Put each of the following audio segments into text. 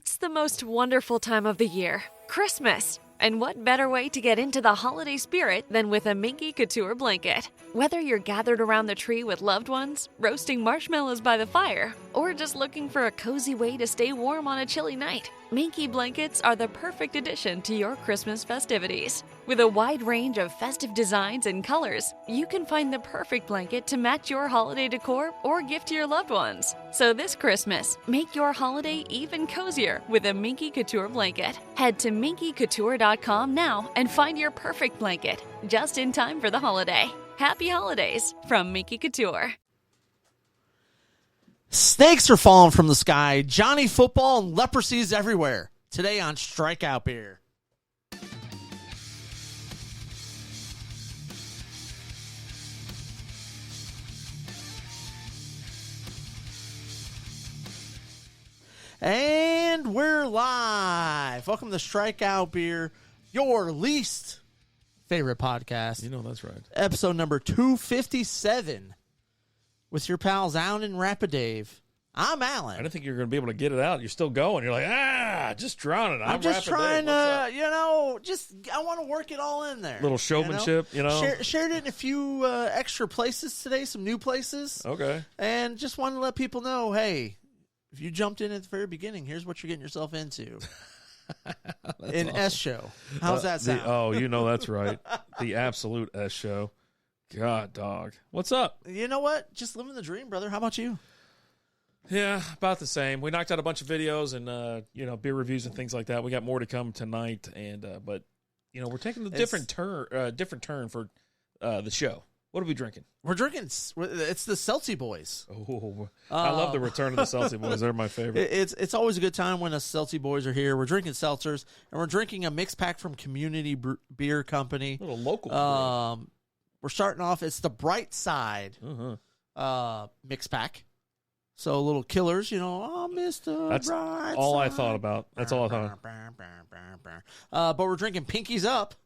It's the most wonderful time of the year, Christmas. And what better way to get into the holiday spirit than with a Minky Couture blanket? Whether you're gathered around the tree with loved ones, roasting marshmallows by the fire, or just looking for a cozy way to stay warm on a chilly night, Minky blankets are the perfect addition to your Christmas festivities. With a wide range of festive designs and colors, you can find the perfect blanket to match your holiday decor or gift to your loved ones. So this Christmas, make your holiday even cozier with a Minky Couture blanket. Head to minkycouture.com now and find your perfect blanket, just in time for the holiday. Happy holidays from Minky Couture. Snakes are falling from the sky. Johnny football and leprosy's everywhere. Today on Strikeout Beer. And we're live. Welcome to Strikeout Beer, your least favorite podcast. You know that's right. Episode number 257. With your pals Alan and Rapidave. I'm Alan. I didn't think you were going to be able to get it out. You're still going. You're like, just drowning. I'm just trying to, I want to work it all in there. Little showmanship, Shared it in a few extra places today, some new places. Okay. And just wanted to let people know, hey, if you jumped in at the very beginning, here's what you're getting yourself into. An awesome. S show. How's that sound? You know that's right. The absolute S show. God, dog. What's up? You know what? Just living the dream, brother. How about you? Yeah, about the same. We knocked out a bunch of videos and beer reviews and things like that. We got more to come tonight, but we're taking a different turn for the show. What are we drinking? We're drinking. It's the Seltzer Boys. Oh, I love the return of the Seltzer Boys. They're my favorite. It's always a good time when the Seltzer Boys are here. We're drinking Seltzers, and we're drinking a mix pack from Community Beer Company. A little local. We're starting off. It's the Brite side mix pack. So little killers, Mr. That's Brite all side. I thought about. That's all I thought. But we're drinking Pinkies Up,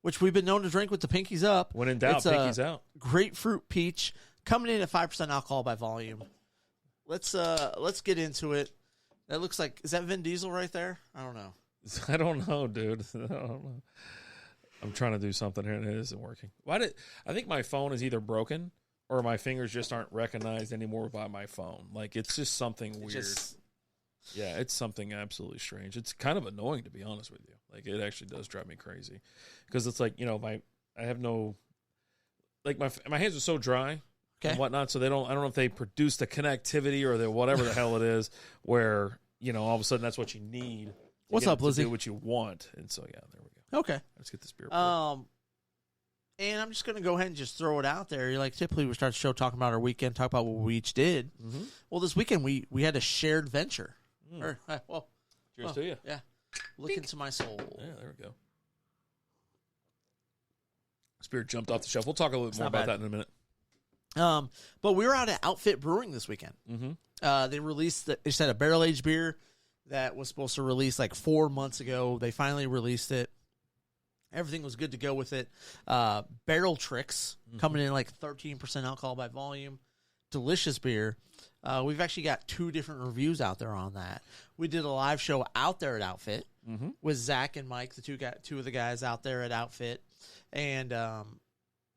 which we've been known to drink with the Pinkies Up. When in doubt, Pinkies out. Grapefruit peach coming in at 5% alcohol by volume. Let's get into it. That looks like, is that Vin Diesel right there? I don't know. I don't know, dude. I don't know. I'm trying to do something here and it isn't working. I think my phone is either broken or my fingers just aren't recognized anymore by my phone. Like, it's just something weird. Yeah, it's something absolutely strange. It's kind of annoying, to be honest with you. Like, it actually does drive me crazy because it's like, I have no, like, my hands are so dry and whatnot, so I don't know if they produce the connectivity or the whatever the hell it is where, all of a sudden that's what you need. What's up, Lizzie? Do what you want. And so, yeah, there we go. Okay. Let's get this beer. And I'm just going to go ahead and just throw it out there. Typically we start the show talking about our weekend, talk about what we each did. Mm-hmm. Well, this weekend we had a shared venture. Cheers to you. Yeah. Look into my soul. Yeah, there we go. This beer jumped off the shelf. We'll talk a little bit more about that in a minute. But we were out at Outfit Brewing this weekend. Mm-hmm. They released, they said a barrel-aged beer that was supposed to release like 4 months ago. They finally released it. Everything was good to go with it. Barrel Tricks coming in like 13% alcohol by volume. Delicious beer. We've actually got 2 different reviews out there on that. We did a live show out there at Outfit with Zach and Mike, the two of the guys out there at Outfit. And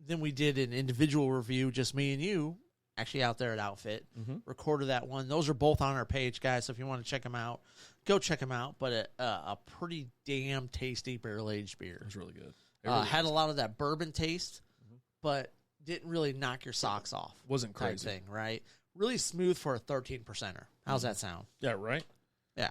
then we did an individual review, just me and you, actually out there at Outfit. Recorded that one. Those are both on our page, guys, so if you want to check them out, go check them out. But a pretty damn tasty barrel-aged beer. It was really good. Had a lot of that bourbon taste, but didn't really knock your socks off. Wasn't crazy. Thing, right? Really smooth for a 13%er. How's that sound? Yeah, right? Yeah.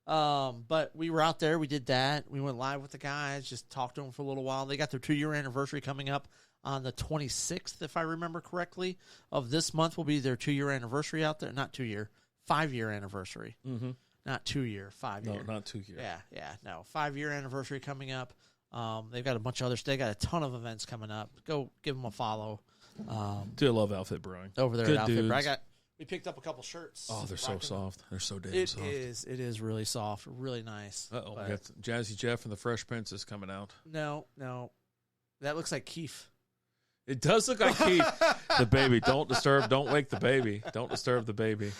But we were out there. We did that. We went live with the guys, just talked to them for a little while. They got their 2-year anniversary coming up on the 26th, if I remember correctly, of this month will be their 2-year anniversary out there. Not 2-year, 5-year anniversary. Mm-hmm. Not 2-year, 5-year. No, not 2-year. No. 5-year anniversary coming up. They've got a bunch of they got a ton of events coming up. Go give them a follow. Do love Outfit Brewing. Over there Good at Outfit dudes. Brewing. We picked up a couple shirts. Oh, they're so soft. They're so damn soft. It is really soft. Really nice. Uh-oh. We got Jazzy Jeff and the Fresh Prince is coming out. No. That looks like Keith. It does look like Pete. The baby. Don't wake the baby. Don't disturb the baby.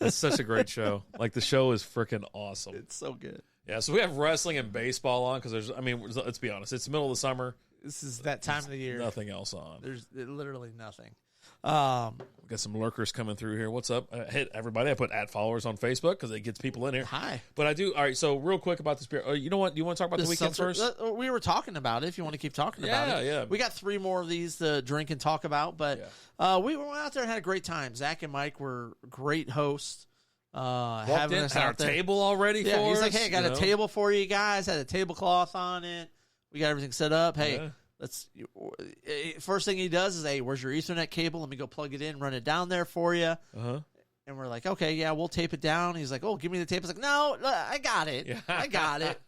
It's such a great show. Like, the show is freaking awesome. It's so good. Yeah, so we have wrestling and baseball on because let's be honest. It's the middle of the summer. This is that time of the year. Nothing else on. There's literally nothing. We got some lurkers coming through here. What's up? Hit everybody. I put @followers on Facebook because it gets people in here. Hi. But I do. All right, so real quick about this beer. You know what? Do you want to talk about the weekend first? We were talking about it if you want to keep talking about it. Yeah. We got 3 more of these to drink and talk about, but we went out there and had a great time. Zach and Mike were great hosts. Having us at our table already for us. He's like, hey, I got a table for you guys. Had a tablecloth on it. We got everything set up. Hey, first thing he does is, hey, where's your Ethernet cable? Let me go plug it in, run it down there for you. And we're like, okay, yeah, we'll tape it down. He's like, oh, give me the tape. I was like, no, I got it. Yeah. I got it.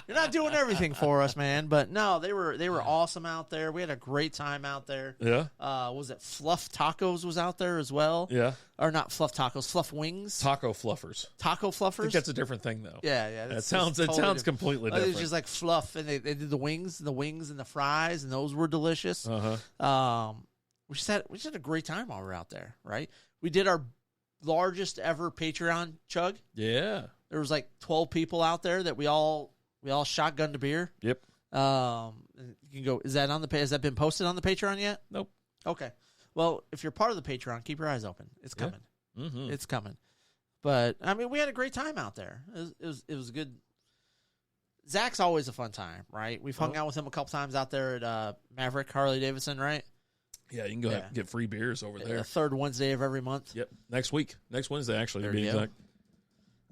You're not doing everything for us, man. But no, they were awesome out there. We had a great time out there. Yeah. Was it Fluff Tacos was out there as well? Yeah. Or not Fluff Tacos, Fluff Wings. Taco Fluffers. Taco Fluffers? I think that's a different thing, though. Yeah. It sounds completely different. It was just like fluff, and they did the wings and the fries, and those were delicious. We just had a great time while we were out there, right? We did our largest ever Patreon chug. Yeah. There was like 12 people out there that we all shotgunned a beer. Yep. You can go. Has that been posted on the Patreon yet? Nope. Okay. Well, if you're part of the Patreon, keep your eyes open. It's coming. Yeah. Mm-hmm. It's coming. But I mean, we had a great time out there. It was good. Zach's always a fun time, right? We've hung out with him a couple times out there at Maverick Harley Davidson, right? Yeah, you can go and get free beers over there. The third Wednesday of every month. Yep. Next week. Next Wednesday, actually, to be exact.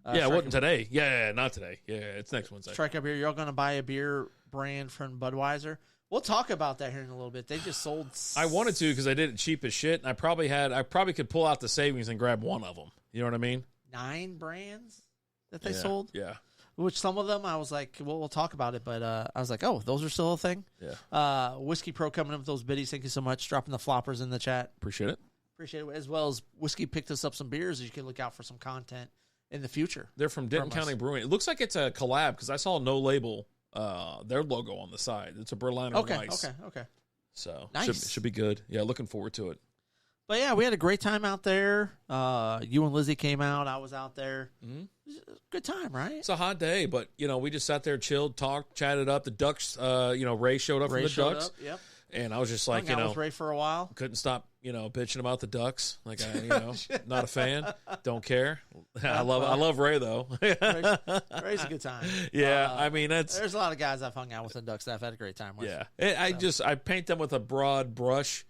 Yeah, it wasn't today. Yeah, not today. Yeah, it's next Wednesday. Strikeout beer. You're all going to buy a beer brand from Budweiser. We'll talk about that here in a little bit. They just sold. I wanted to because I did it cheap as shit, and I probably could pull out the savings and grab one of them. You know what I mean? 9 brands that they sold. Yeah. Which some of them I was like, well, we'll talk about it, but I was like, oh, those are still a thing. Yeah. Whiskey Pro coming up with those biddies. Thank you so much. Dropping the floppers in the chat. Appreciate it. As well as Whiskey picked us up some beers. You can look out for some content in the future. They're from Denton County Brewing. It looks like it's a collab because I saw No Label, their logo on the side. It's a Berliner Weiss. Okay. So nice. Should be good. Yeah, looking forward to it. But yeah, we had a great time out there. You and Lizzie came out. I was out there. Mm-hmm. Good time, right? It's a hot day, but we just sat there, chilled, talked, chatted up. The Ducks, Ray showed up from the Ducks. Yep. And I was just like, hung out with Ray for a while. Couldn't stop, bitching about the Ducks. Like, not a fan. Don't care. I love Ray though. Ray's a good time. Yeah, there's a lot of guys I've hung out with the Ducks that I've had a great time with. Yeah, I paint them with a broad brush.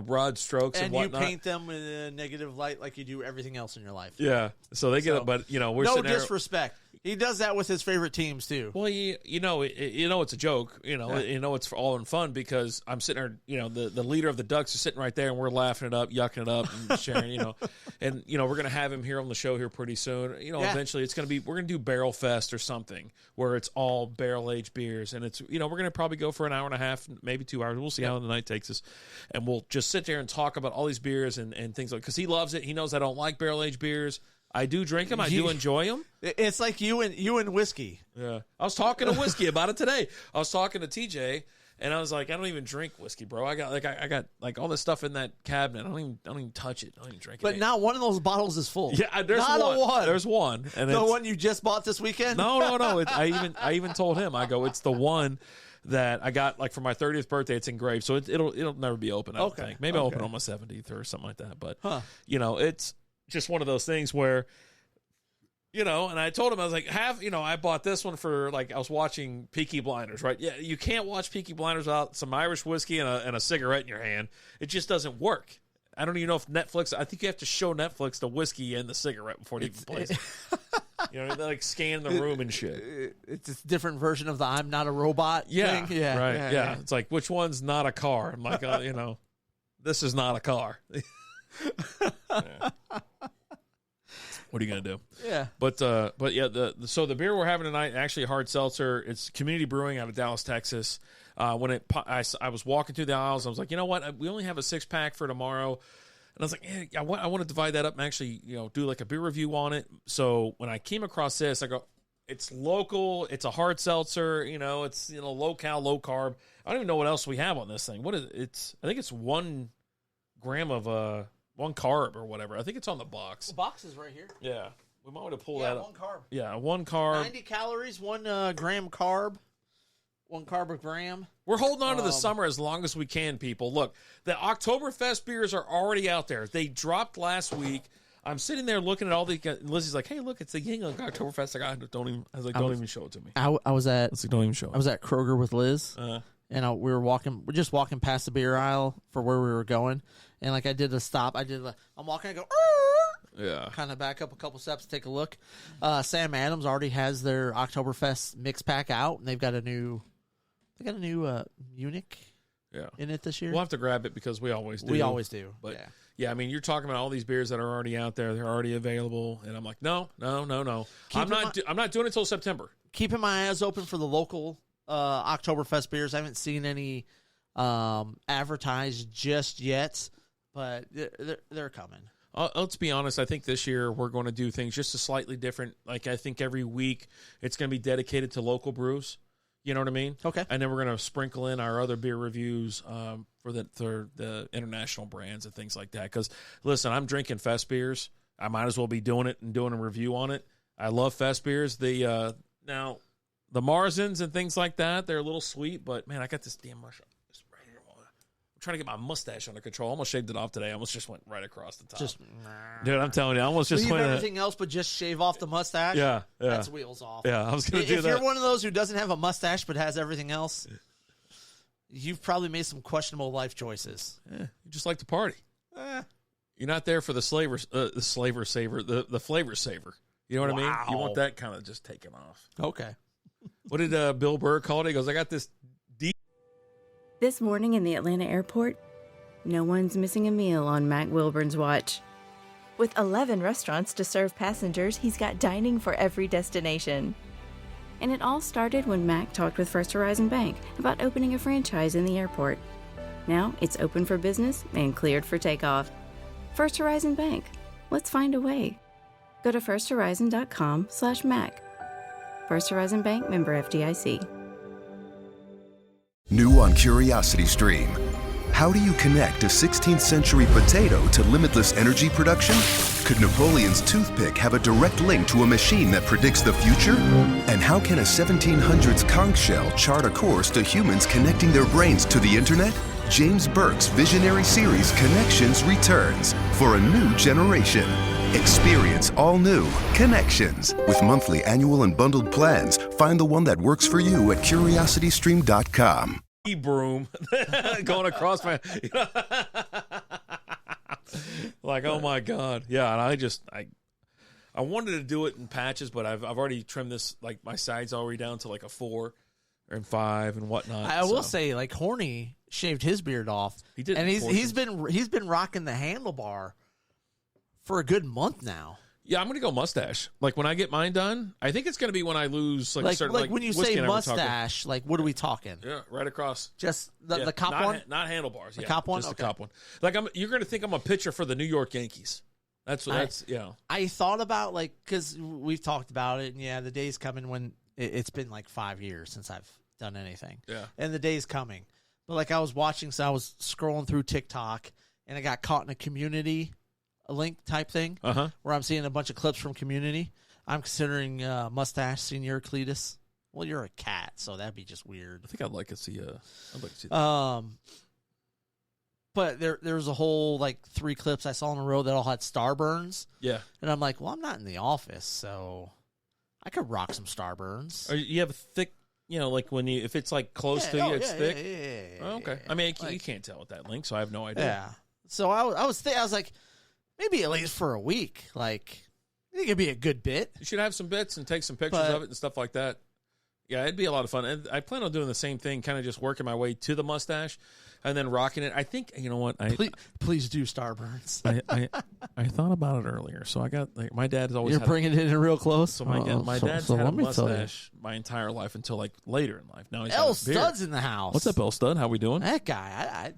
Broad strokes and whatnot. You paint them in a negative light like you do everything else in your life. Yeah. So they get it, but, we're no sitting there. disrespect. He does that with his favorite teams, too. Well, it's a joke. It's all in fun because I'm sitting there, the leader of the Ducks is sitting right there and we're laughing it up, yucking it up and sharing, And, we're going to have him here on the show here pretty soon. Eventually it's going to be, we're going to do Barrel Fest or something where it's all barrel-aged beers. And it's, we're going to probably go for an hour and a half, maybe 2 hours. We'll see how the night takes us. And we'll just sit there and talk about all these beers and things like, because he loves it. He knows I don't like barrel-aged beers. I do drink them. I do enjoy them. It's like you and whiskey. Yeah. I was talking to Whiskey about it today. I was talking to TJ, and I was like, I don't even drink whiskey, bro. I got all this stuff in that cabinet. I don't even touch it. I don't even drink it. But not one of those bottles is full. Yeah, there's not one. A one. There's one. And the one you just bought this weekend? No. I even told him. I go, it's the one that I got for my 30th birthday. It's engraved, so it'll never be open. I don't think. Maybe I'll open it on my 70th or something like that. But it's just one of those things where. And I told him, I was like, I bought this one for, I was watching Peaky Blinders, right? Yeah, you can't watch Peaky Blinders without some Irish whiskey and a cigarette in your hand. It just doesn't work. I don't even know if Netflix, I think you have to show Netflix the whiskey and the cigarette before they even plays it. They scan the room and shit. It's a different version of the I'm not a robot thing. Yeah, right. Yeah. It's like, which one's not a car? I'm like, this is not a car. Yeah. What are you gonna do? Yeah, but yeah. So the beer we're having tonight, actually a hard seltzer. It's Community Brewing out of Dallas, Texas. I was walking through the aisles. I was like, you know what? We only have a 6-pack for tomorrow, and I was like, I want to divide that up and actually, do a beer review on it. So when I came across this, I go, It's local. It's a hard seltzer. It's low cal, low carb. I don't even know what else we have on this thing. What is it? I think it's 1 gram of 1 carb or whatever. I think it's on the box. The box is right here. Yeah, we might want to pull that up. 1 carb. Yeah, 1 carb. 90 calories, 1 gram carb. 1 carb a gram. We're holding on to the summer as long as we can, people. Look, the Oktoberfest beers are already out there. They dropped last week. I'm sitting there looking at all the. Lizzy's like, "Hey, look, it's the Yingling Oktoberfest." Don't even show it to me. I was at. Don't even show it. I was at Kroger with Liz, and we're just walking past the beer aisle for where we were going, and like I did a stop. I'm walking. I go. Yeah. Kind of back up a couple steps, take a look. Sam Adams already has their Oktoberfest mix pack out, and they've got a new. They got a new Munich. In it this year. We'll have to grab it because we always do. We always do. But yeah, I mean, you're talking about all these beers that are already out there. They're already available, and I'm like, no. I'm not doing it until September. Keeping my eyes open for the local Oktoberfest beers. I haven't seen any advertised just yet, but they're coming. Let's be honest. I think this year we're going to do things just a slightly different. Like I think every week it's going to be dedicated to local brews. You know what I mean? Okay. And then we're going to sprinkle in our other beer reviews for the international brands and things like that. Because, listen, I'm drinking Fest beers. I might as well be doing it and doing a review on it. I love Fest beers. Now, the Marzens and things like that, they're a little sweet. But, man, I got this damn mush right here. I'm trying to get my mustache under control. I almost shaved it off today. I almost just went right across the top. Dude, I'm telling you, I almost just leave went everything else but just shave off the mustache. Yeah. That's wheels off. Yeah, I was going to do that. If you're one of those who doesn't have a mustache but has everything else, you've probably made some questionable life choices. Yeah, you just like to party. You're not there for the flavor saver. You know what I mean? You want that kind of just taken off. Okay. What did Bill Burr call it? He goes, I got this deep. This morning in the Atlanta airport, no one's missing a meal on Mac Wilburn's watch. With 11 restaurants to serve passengers, he's got dining for every destination. And it all started when Mac talked with First Horizon Bank about opening a franchise in the airport. Now it's open for business and cleared for takeoff. First Horizon Bank. Let's find a way. Go to firsthorizon.com/Mac. First Horizon Bank, member FDIC. New on CuriosityStream. How do you connect a 16th century potato to limitless energy production? Could Napoleon's toothpick have a direct link to a machine that predicts the future? And how can a 1700s conch shell chart a course to humans connecting their brains to the internet? James Burke's visionary series Connections returns for a new generation. Experience all new Connections. With monthly, annual, and bundled plans, find the one that works for you at curiositystream.com. Broom going across my like, oh my god, yeah. And I wanted to do it in patches, but I've already trimmed this, like my sides already down to like a 4 and 5 and whatnot. I will say, like, Horny shaved his beard off. He did, and he's been rocking the handlebar for a good month now. Yeah, I'm gonna go mustache. Like when I get mine done, I think it's gonna be when I lose certain, like when you say mustache, like what are we talking? Yeah, right across. Just the cop one, not handlebars. The cop one, just the cop one. Like you're gonna think I'm a pitcher for the New York Yankees. That's I thought about, like, because we've talked about it, and yeah, the day's coming when it's been like 5 years since I've done anything. Yeah, and the day's coming. But like I was scrolling through TikTok, and I got caught in a Community link type thing where I'm seeing a bunch of clips from Community. I'm considering mustache senior Cletus. Well, you're a cat, so that'd be just weird. I think I'd like to see that. But there's a whole like 3 clips I saw in a row that all had Starburns. Yeah, and I'm like, well, I'm not in the office, so I could rock some Starburns. You have a thick, like if it's like close to you, it's thick. Yeah, oh, okay. I mean, you can't tell with that link, so I have no idea. Yeah. So I was like, maybe at least for a week. Like, I think it'd be a good bit. You should have some bits and take some pictures of it and stuff like that. Yeah, it'd be a lot of fun. And I plan on doing the same thing, kind of just working my way to the mustache and then rocking it. I think, you know what? Please do Starburns. I thought about it earlier. So I got, like, my dad is always. You're bringing it in real close? So my dad's had a mustache my entire life until, like, later in life. Now he's L Stud's in the house. What's up, L Stud? How we doing? That guy, I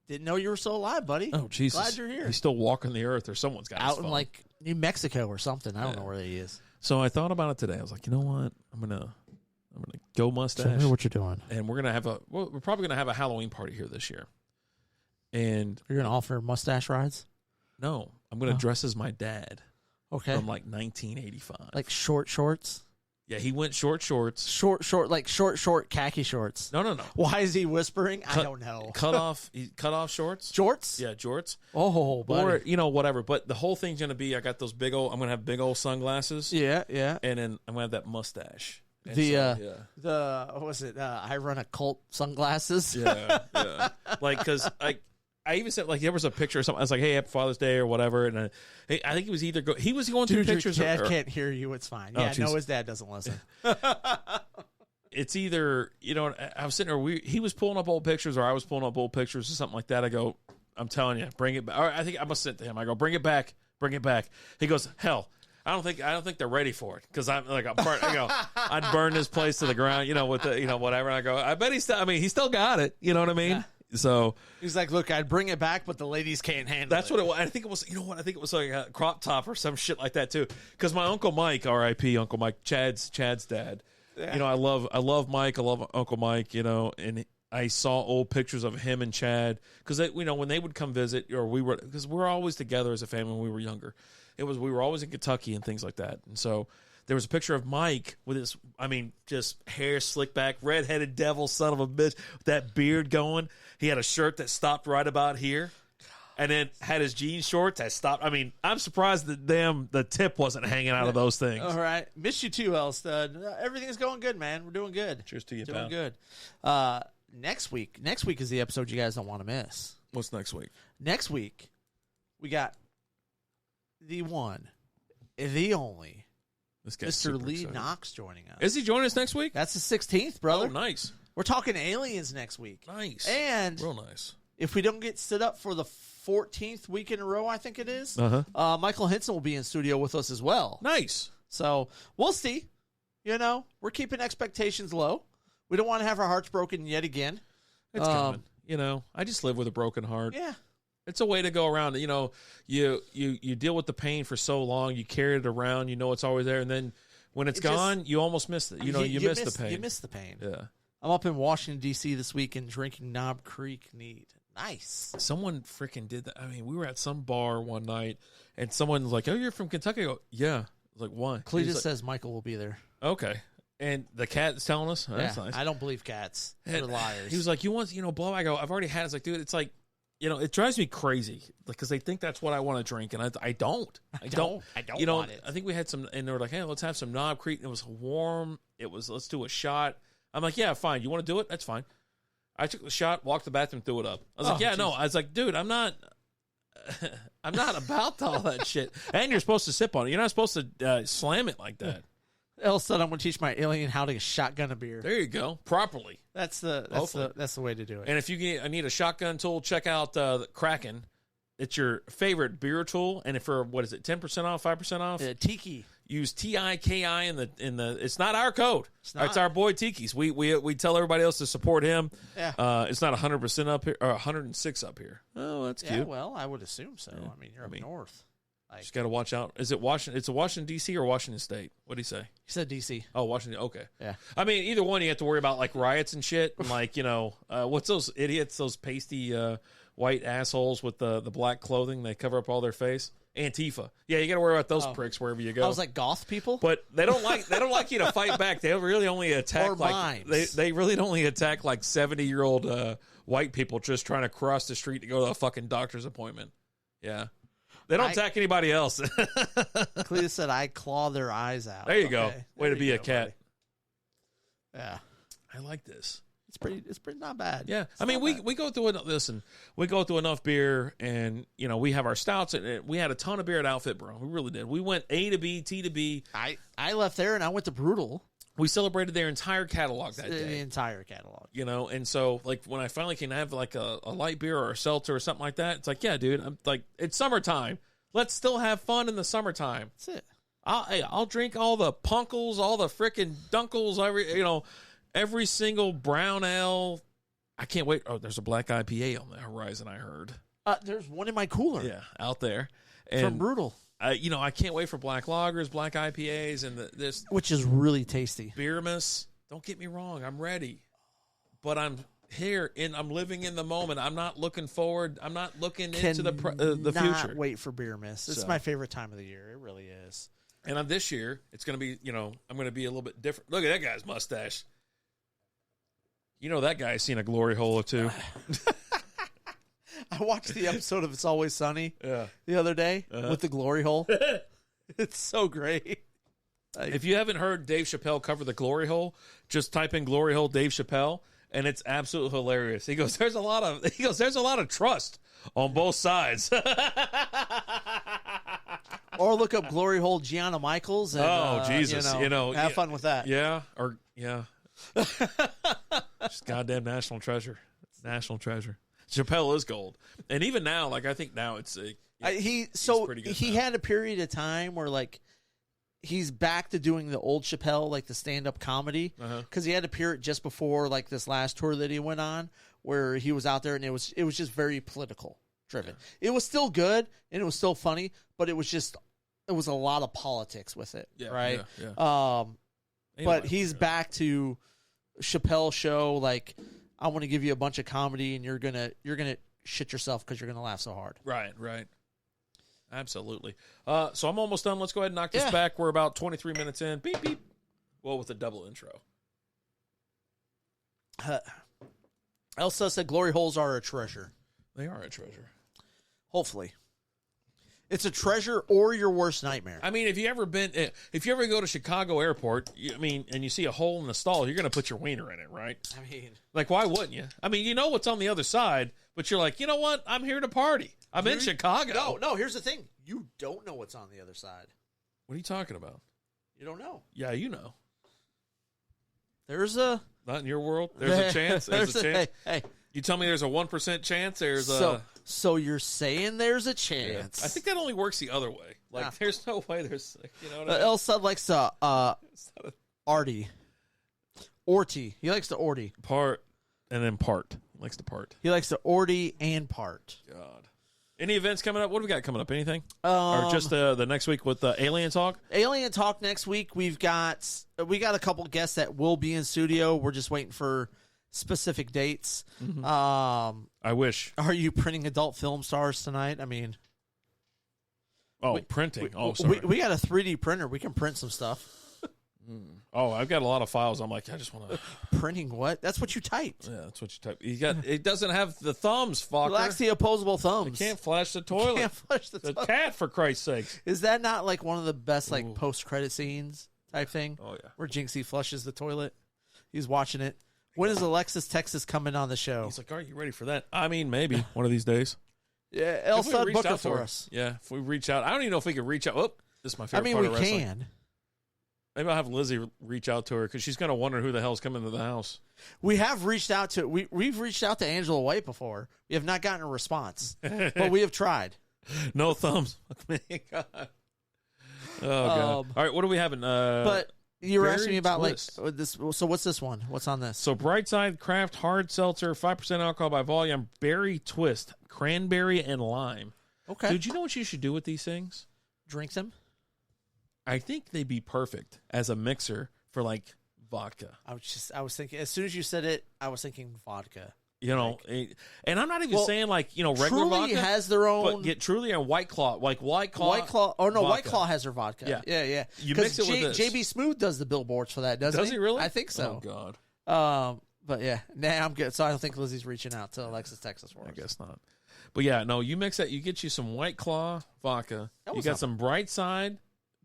didn't know you were still alive, buddy. Oh, Jesus. Glad you're here. He's still walking the earth, or someone's got out his phone. in, like, New Mexico or something. I don't know where he is. So I thought about it today. I was like, you know what? I'm gonna go mustache. Show me what you're doing. And we're probably gonna have a Halloween party here this year. And You're gonna offer mustache rides? no, I'm gonna dress as my dad. Okay. From like 1985. Like short shorts? Yeah, he went short shorts. Short khaki shorts. No. Why is he whispering? I don't know. Cut off shorts. Jorts? Yeah, jorts. Oh, buddy. Or, whatever. But the whole thing's going to be, I'm going to have big old sunglasses. Yeah. And then I'm going to have that mustache. And what was it? I run a cult sunglasses. Yeah. Like, because I even said, like, there was a picture or something. I was like, hey, Happy Father's Day or whatever. And I think he was he was going through pictures. Your dad can't hear you. It's fine. Yeah, no, his dad doesn't listen. It's either, I was sitting there, he was pulling up old pictures or I was pulling up old pictures or something like that. I go, I'm telling you, bring it back. Or I think I must have said to him, I go, bring it back. He goes, hell, I don't think they're ready for it. Because I'm like, I'd burn this place to the ground, with the, whatever. And I go, I bet he still got it. You know what I mean? Yeah. So he's like, look, I'd bring it back, but the ladies can't handle it. That's what it was. I think it was, I think it was like a crop top or some shit like that too. Because my Uncle Mike, R.I.P. Uncle Mike, Chad's dad. Yeah. I love Mike. I love Uncle Mike, and I saw old pictures of him and Chad. Because, when they would come visit, because we're always together as a family when we were younger. We were always in Kentucky and things like that. And so there was a picture of Mike with his, just hair slicked back, redheaded devil, son of a bitch, with that beard going. He had a shirt that stopped right about here, and then had his jean shorts that stopped. I'm surprised that the tip wasn't hanging out of those things. All right. Miss you too, El Stud. Everything's going good, man. We're doing good. Cheers to you, doing pal. Good. Next week is the episode you guys don't want to miss. What's next week? Next week, we got the one, the only, Mr. Lee excited. Knox joining us. Is he joining us next week? That's the 16th, brother. Oh, nice. We're talking aliens next week. Nice. And real nice. If we don't get stood up for the 14th week in a row, I think it is, Michael Henson will be in studio with us as well. Nice. So we'll see. We're keeping expectations low. We don't want to have our hearts broken yet again. It's coming. I just live with a broken heart. Yeah. It's a way to go around. You deal with the pain for so long. You carry it around. It's always there. And then when it's gone, you almost miss it. You miss the pain. You miss the pain. Yeah. I'm up in Washington, D.C. this weekend drinking Knob Creek neat. Nice. Someone freaking did that. We were at some bar one night, and someone was like, oh, you're from Kentucky? I go, yeah. I was like, why? Cletus says Michael will be there. Okay. And the cat is telling us? Oh, that's nice. I don't believe cats. They're liars. He was like, you want, blow? I go, I've already had it. It's like, dude, it's like, it drives me crazy because they think that's what I want to drink, and I don't. I don't want it. I think we had some, and they were like, hey, let's have some Knob Creek. And it was warm. Let's do a shot. I'm like, yeah, fine. You want to do it? That's fine. I took the shot, walked to the bathroom, threw it up. I was like, yeah, geez. No. I was like, dude, I'm not about all that shit. And you're supposed to sip on it. You're not supposed to slam it like that. Elson, I'm going to teach my alien how to shotgun a beer. There you go. Properly. That's the way to do it. And if you need a shotgun tool, check out the Kraken. It's your favorite beer tool. And for, 10% off, 5% off? Tiki. Use TIKI in the. It's not our code. It's our boy Tiki's. We tell everybody else to support him. Yeah. It's not 100% up here or 106 up here. Oh, that's cute. Well, I would assume so. Yeah. You're up north. Just got to watch out. Is it Washington? It's a Washington D.C. or Washington State? What did he say? He said D.C. Oh, Washington. Okay. Yeah. Either one, you have to worry about like riots and shit. And like what's those idiots? Those pasty white assholes with the black clothing. They cover up all their face. Antifa. Yeah, you got to worry about those pricks wherever you go. I was like goth people, but they don't like you to fight back. They really only attack they really only attack like 70-year-old white people just trying to cross the street to go to a fucking doctor's appointment. Yeah, they don't attack anybody else. Clea said, "I claw their eyes out." There you go. Way to be a cat. Buddy. Yeah, I like this. It's pretty not bad. Yeah. We go through we go through enough beer, and we have our stouts, and we had a ton of beer at Outfit Bro. We really did. We went A to B, T to B. I left there and I went to Brutal. We celebrated their entire catalog that day. The entire catalog. And so like when I finally can have like a light beer or a seltzer or something like that, it's like, yeah, dude, I'm like, it's summertime. Let's still have fun in the summertime. That's it. I'll drink all the punkles, all the frickin' dunkles, every single brown ale. I can't wait. Oh, there's a black IPA on the horizon, I heard. There's one in my cooler. Yeah, out there. From Brutal. I can't wait for black lagers, black IPAs, and this which is really tasty. Beermas. Don't get me wrong, I'm ready, but I'm here and I'm living in the moment. I'm not looking forward. I'm not looking into the future. Wait for Beer Miss. It's my favorite time of the year. It really is. And this year, it's going to be, I'm going to be a little bit different. Look at that guy's mustache. That guy's seen a glory hole or two. I watched the episode of It's Always Sunny the other day with the glory hole. It's so great. If you haven't heard Dave Chappelle cover the glory hole, just type in glory hole Dave Chappelle, and it's absolutely hilarious. He goes, there's a lot of trust on both sides. Or look up glory hole Gianna Michaels. And, Jesus, have fun with that. Yeah, just goddamn national treasure. National treasure. Chappelle is gold, and even now, I think now it's he had a period of time where he's back to doing the old Chappelle, the stand-up comedy, because he had a period just before this last tour that he went on where he was out there and it was just very political driven. Yeah. It was still good and it was still funny, but it was a lot of politics with it, right? Yeah. But he's back to Chappelle show. I want to give you a bunch of comedy and you're gonna shit yourself because you're gonna laugh so hard. Right. Absolutely. So I'm almost done. Let's go ahead and knock this back. We're about 23 minutes in. Beep, beep. Well, with a double intro. Elsa said glory holes are a treasure. They are a treasure. Hopefully. It's a treasure or your worst nightmare. I mean, if you ever go to Chicago Airport, and you see a hole in the stall, you're going to put your wiener in it, right? I mean, why wouldn't you? I mean, you know what's on the other side, but you're like, you know what? I'm here to party. I'm in Chicago. No, here's the thing. You don't know what's on the other side. What are you talking about? You don't know. Yeah, you know. There's a... Not in your world? There's a chance? There's a chance? Hey. You tell me there's a 1% chance? So you're saying there's a chance. Yeah. I think that only works the other way. There's no way there's... what I mean? Elsa likes to... Artie. Orty. He likes to Orty. Part and then part. He likes to part. He likes to Orty and part. God. Any events coming up? What do we got coming up? Anything? Or just the next week with Alien Talk? Alien Talk next week. We got a couple guests that will be in studio. We're just waiting for specific dates. Mm-hmm. I wish. Are you printing adult film stars tonight? I mean... printing. Sorry. We got a 3D printer. We can print some stuff. I've got a lot of files. I'm like, I just want to... Printing what? That's what you typed. Yeah, that's what you typed. It doesn't have the thumbs, fucker. It lacks the opposable thumbs. You can't flush the toilet. Can't flush the cat, for Christ's sake. Is that not one of the best post-credit scenes type thing? Oh, yeah. Where Jinxie flushes the toilet. He's watching it. When is Alexis Texas coming on the show? He's like, are you ready for that? I mean, maybe one of these days. Yeah, Elsa, book her for us. Yeah, if we reach out. I don't even know if we can reach out. Oh, this is my favorite part of wrestling. We can. Maybe I'll have Lizzie reach out to her because she's going to wonder who the hell's coming to the house. We have reached out to we've reached out to Angela White before. We have not gotten a response, but we have tried. No thumbs. God. Oh God! All right, what are we having? But you were asking me about this. So what's this one? What's on this? So Brightside Craft Hard Seltzer, 5% alcohol by volume, berry twist, cranberry and lime. Okay, dude, you know what you should do with these things? Drink them. I think they'd be perfect as a mixer for vodka. I was thinking as soon as you said it, I was thinking vodka. And I'm not even saying regular Truly vodka has their own. But get Truly and White Claw, White Claw. Oh no, vodka. White Claw has their vodka. Yeah. You mix it with this. JB Smooth does the billboards for that, doesn't he? Does he really? I think so. Oh God. But yeah, I'm good. So I don't think Lizzie's reaching out to Alexis Texas for us. I guess not. But yeah, no, you mix that. You get you some White Claw vodka. You got some Brightside.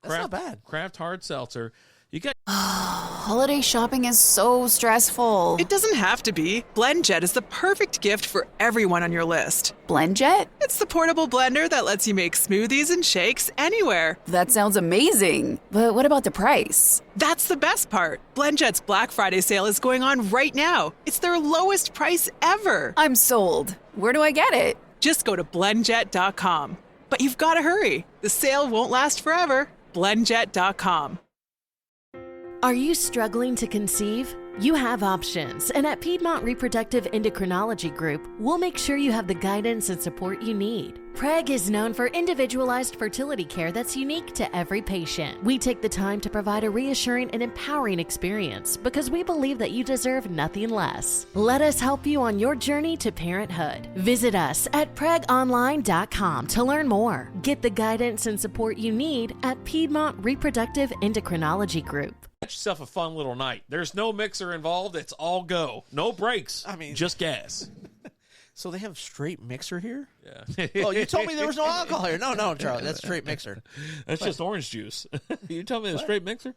That's not bad. Craft Hard Seltzer. You got. Holiday shopping is so stressful. It doesn't have to be. BlendJet is the perfect gift for everyone on your list. BlendJet? It's the portable blender that lets you make smoothies and shakes anywhere. That sounds amazing. But what about the price? That's the best part. BlendJet's Black Friday sale is going on right now. It's their lowest price ever. I'm sold. Where do I get it? Just go to blendjet.com. But you've got to hurry. The sale won't last forever. blendjet.com. Are you struggling to conceive? You have options, and at Piedmont Reproductive Endocrinology Group, we'll make sure you have the guidance and support you need. Preg is known for individualized fertility care that's unique to every patient. We take the time to provide a reassuring and empowering experience because we believe that you deserve nothing less. Let us help you on your journey to parenthood. Visit us at pregonline.com to learn more. Get the guidance and support you need at Piedmont Reproductive Endocrinology Group. Get yourself a fun little night. There's no mixer involved. It's all go. No brakes. I mean, just gas. So they have straight mixer here? Yeah. Oh, you told me there was no alcohol here. No, Charlie, that's straight mixer. That's just orange juice. You tell me a straight mixer?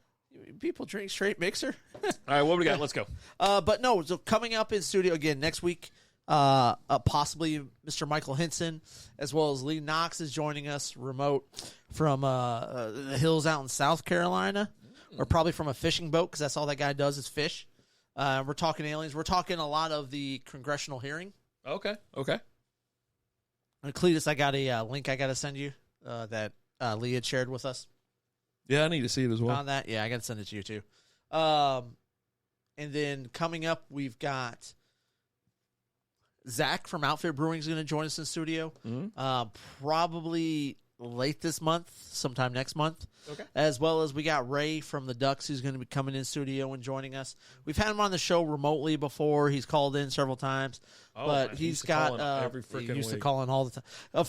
People drink straight mixer? All right, what do we got? Let's go. But no, so coming up in studio again next week, possibly Mr. Michael Hinson, as well as Lee Knox is joining us remote from the hills out in South Carolina, or probably from a fishing boat, because that's all that guy does is fish. We're talking aliens. We're talking a lot of the congressional hearing. Okay. And Cletus, I got a link I got to send you that Lee had shared with us. Yeah, I need to see it as well. On that, yeah, I got to send it to you too. And then coming up, we've got Zach from Outfit Brewing is going to join us in studio. Probably late this month, sometime next month. Okay. As well as we got Ray from the Ducks who's going to be coming in studio and joining us. We've had him on the show remotely before. He's called in several times. But he's got every freaking he used to week. call in all the time.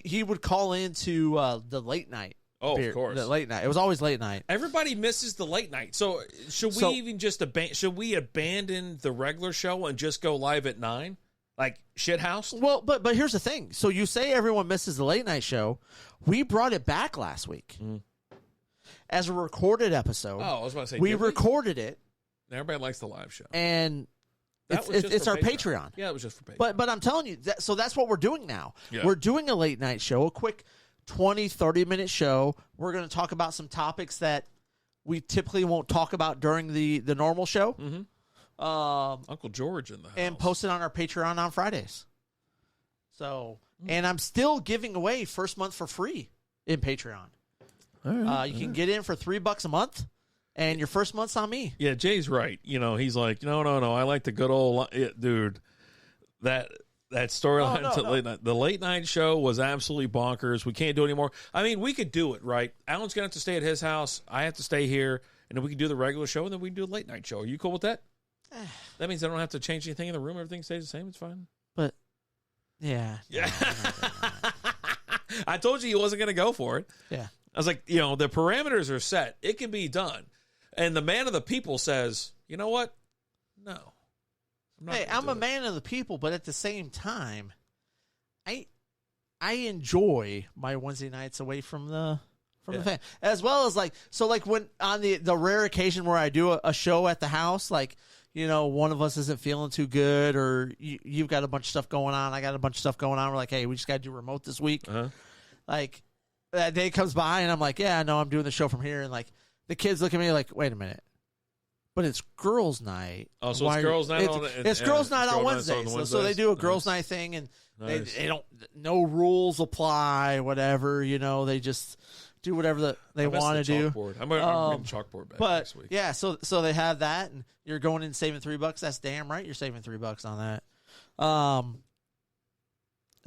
He would call in to the late night. Oh, of course. The late night. It was always late night. Everybody misses the late night. So should we even just abandon the regular show and just go live at 9? Like shithouse? Well, but here's the thing. So you say everyone misses the late night show. We brought it back last week as a recorded episode. Oh, I was about to say we recorded it. Everybody likes the live show, and it's our Patreon. Yeah, it was just for Patreon. But I'm telling you, so that's what we're doing now. Yeah. We're doing a late night show, a quick 20, 30-minute show. We're going to talk about some topics that we typically won't talk about during the normal show. Mm-hmm. Uncle George in the house. And post it on our Patreon on Fridays. So, and I'm still giving away first month for free in Patreon. All right, you can get in for $3 a month, and your first month's on me. Yeah, Jay's right. He's like, no. I like the good old dude. That storyline to late night. The late night show was absolutely bonkers. We can't do it anymore. I mean, we could do it, right? Alan's gonna have to stay at his house. I have to stay here, and then we can do the regular show, and then we can do a late night show. Are you cool with that? That means I don't have to change anything in the room. Everything stays the same. It's fine. But yeah. I told you he wasn't going to go for it. Yeah. I was like, the parameters are set. It can be done. And the man of the people says, you know what? No. I'm a man of the people, but at the same time, I enjoy my Wednesday nights away from the fan, as well as when on the rare occasion where I do a show at the house, one of us isn't feeling too good, or you've got a bunch of stuff going on, I got a bunch of stuff going on. We're like, hey, we just got to do remote this week. Like that day comes by, and I'm like, yeah, no, I'm doing the show from here, and the kids look at me like, wait a minute, but it's girls' night. Oh, so it's girls' night. It's girls' night on Wednesdays. So they do a girls' night thing, and they don't. No rules apply. Whatever, they just do whatever they want to do. I'm bringing chalkboard back next week. Yeah, so they have that, and you're going in saving $3. That's damn right. You're saving $3 on that.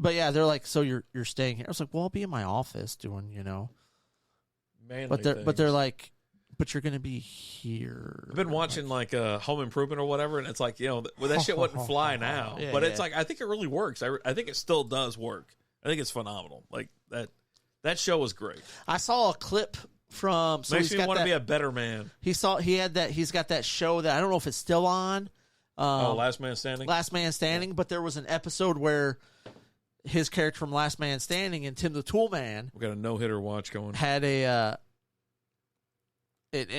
But yeah, they're like, so you're staying here. I was like, well, I'll be in my office doing, Manly but they're like, but you're gonna be here. I've been watching Home Improvement or whatever, and it's like, that shit wouldn't fly now. Yeah, but it's like, I think it really works. I think it still does work. I think it's phenomenal. Like that show was great. I saw a clip from. So makes me want to be a better man. He's got that show that I don't know if it's still on. Last Man Standing. Last Man Standing, but there was an episode where his character from Last Man Standing and Tim the Tool Man. We got a no-hitter watch going. Had an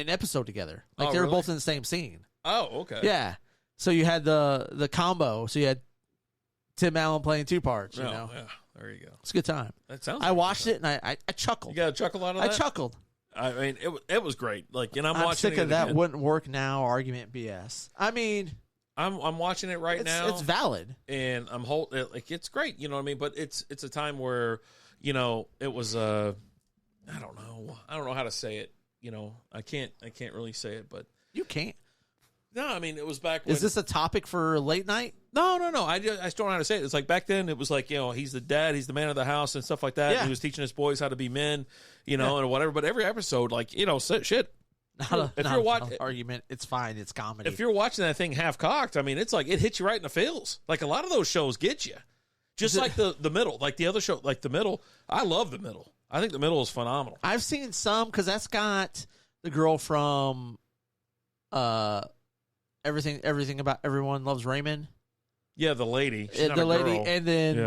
episode together. Like they were both in the same scene. Oh, okay. Yeah. So you had the combo. So you had Tim Allen playing two parts. Yeah, there you go. It's a good time. That sounds. I watched it and I chuckled. You got a chuckle out of that? I chuckled. I mean, it was great. I'm watching sick of that. Wouldn't work now argument BS. I mean, I'm watching it right now. It's valid, and I'm it's great. You know what I mean? But it's a time where it was I don't know how to say it. I can't really say it, but you can't. No, I mean, it was back when... Is this a topic for late night? No. I just don't know how to say it. It's like back then, it was like, he's the dad, he's the man of the house and stuff like that. Yeah. He was teaching his boys how to be men, and whatever. But every episode, like, shit. Not an argument. It's fine. It's comedy. If you're watching that thing half-cocked, I mean, it's like, it hits you right in the feels. Like, a lot of those shows get you. Just like the middle. Like, the other show, like the middle. I love the middle. I think the middle is phenomenal. I've seen some, because that's got the girl from Everything About Everyone Loves Raymond. Yeah, the lady. She's not the a lady, girl. and then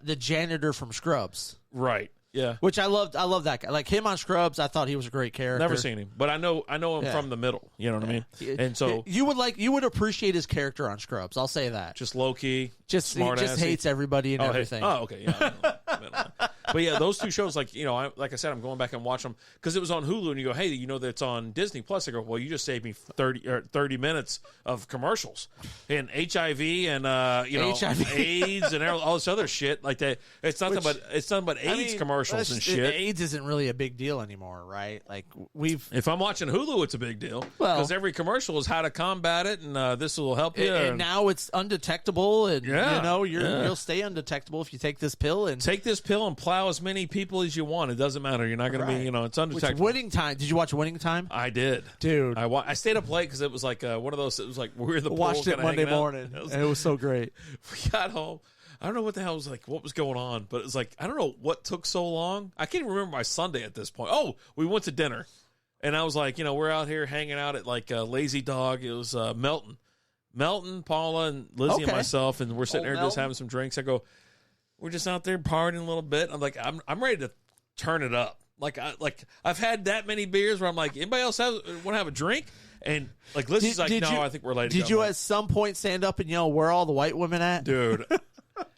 the janitor from Scrubs. Right. Yeah. Which I loved. I love that guy. Like him on Scrubs, I thought he was a great character. Never seen him, but I know him from the middle. You know what I mean? And so you would appreciate his character on Scrubs. I'll say that. Just low key, he just hates everybody and everything. Oh, okay. Yeah. But yeah, those two shows, like like I said, I'm going back and watch them because it was on Hulu, and you go, hey, that's on Disney Plus. I go, well, you just saved me 30 minutes of commercials and HIV and HIV. AIDS and all this other shit like that. It's nothing but AIDS commercials and shit. AIDS isn't really a big deal anymore, right? Like if I'm watching Hulu, it's a big deal because every commercial is how to combat it, and this will help you. And now it's undetectable, and you'll stay undetectable if you take this pill and plow as many people as you want. It doesn't matter. You're not going to be, it's undetectable. Winning Time. Did you watch Winning Time? I did, dude. I stayed up late because it was like one of those. It was like we were in the pool. Watched it Monday morning, and it was so great. We got home. I don't know what the hell was like. What was going on? But it was like I don't know what took so long. I can't even remember my Sunday at this point. Oh, we went to dinner, and I was like, we're out here hanging out at like Lazy Dog. It was Melton, Paula, and Lizzie and myself, and we're sitting there just having some drinks. I go, we're just out there partying a little bit. I'm like, I'm ready to turn it up. I've had that many beers where I'm like, anybody else want to have a drink? And like Lizzie's I think we're late. Did you at some point stand up and yell, "Where are all the white women at?" Dude.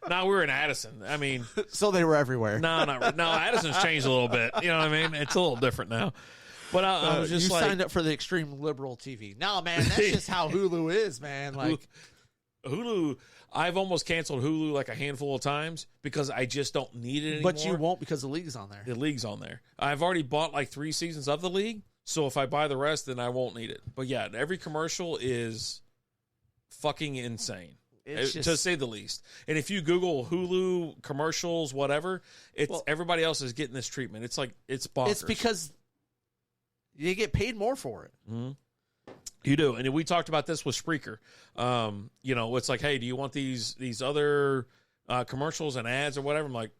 No, we were in Addison. I mean, so they were everywhere. No, Addison's changed a little bit. You know what I mean? It's a little different now. But I was just signed up for the extreme liberal TV. No, man, that's just how Hulu is, man. Like Hulu, I've almost canceled Hulu like a handful of times because I just don't need it anymore. But you won't because the league's on there. The league's on there. I've already bought like 3 seasons of the league, so if I buy the rest, then I won't need it. But yeah, every commercial is fucking insane. To say the least. And if you Google Hulu commercials, whatever, everybody else is getting this treatment. It's like it's bonkers. It's because you get paid more for it. Mm-hmm. You do. And we talked about this with Spreaker. It's like, hey, do you want these other commercials and ads or whatever? I'm like,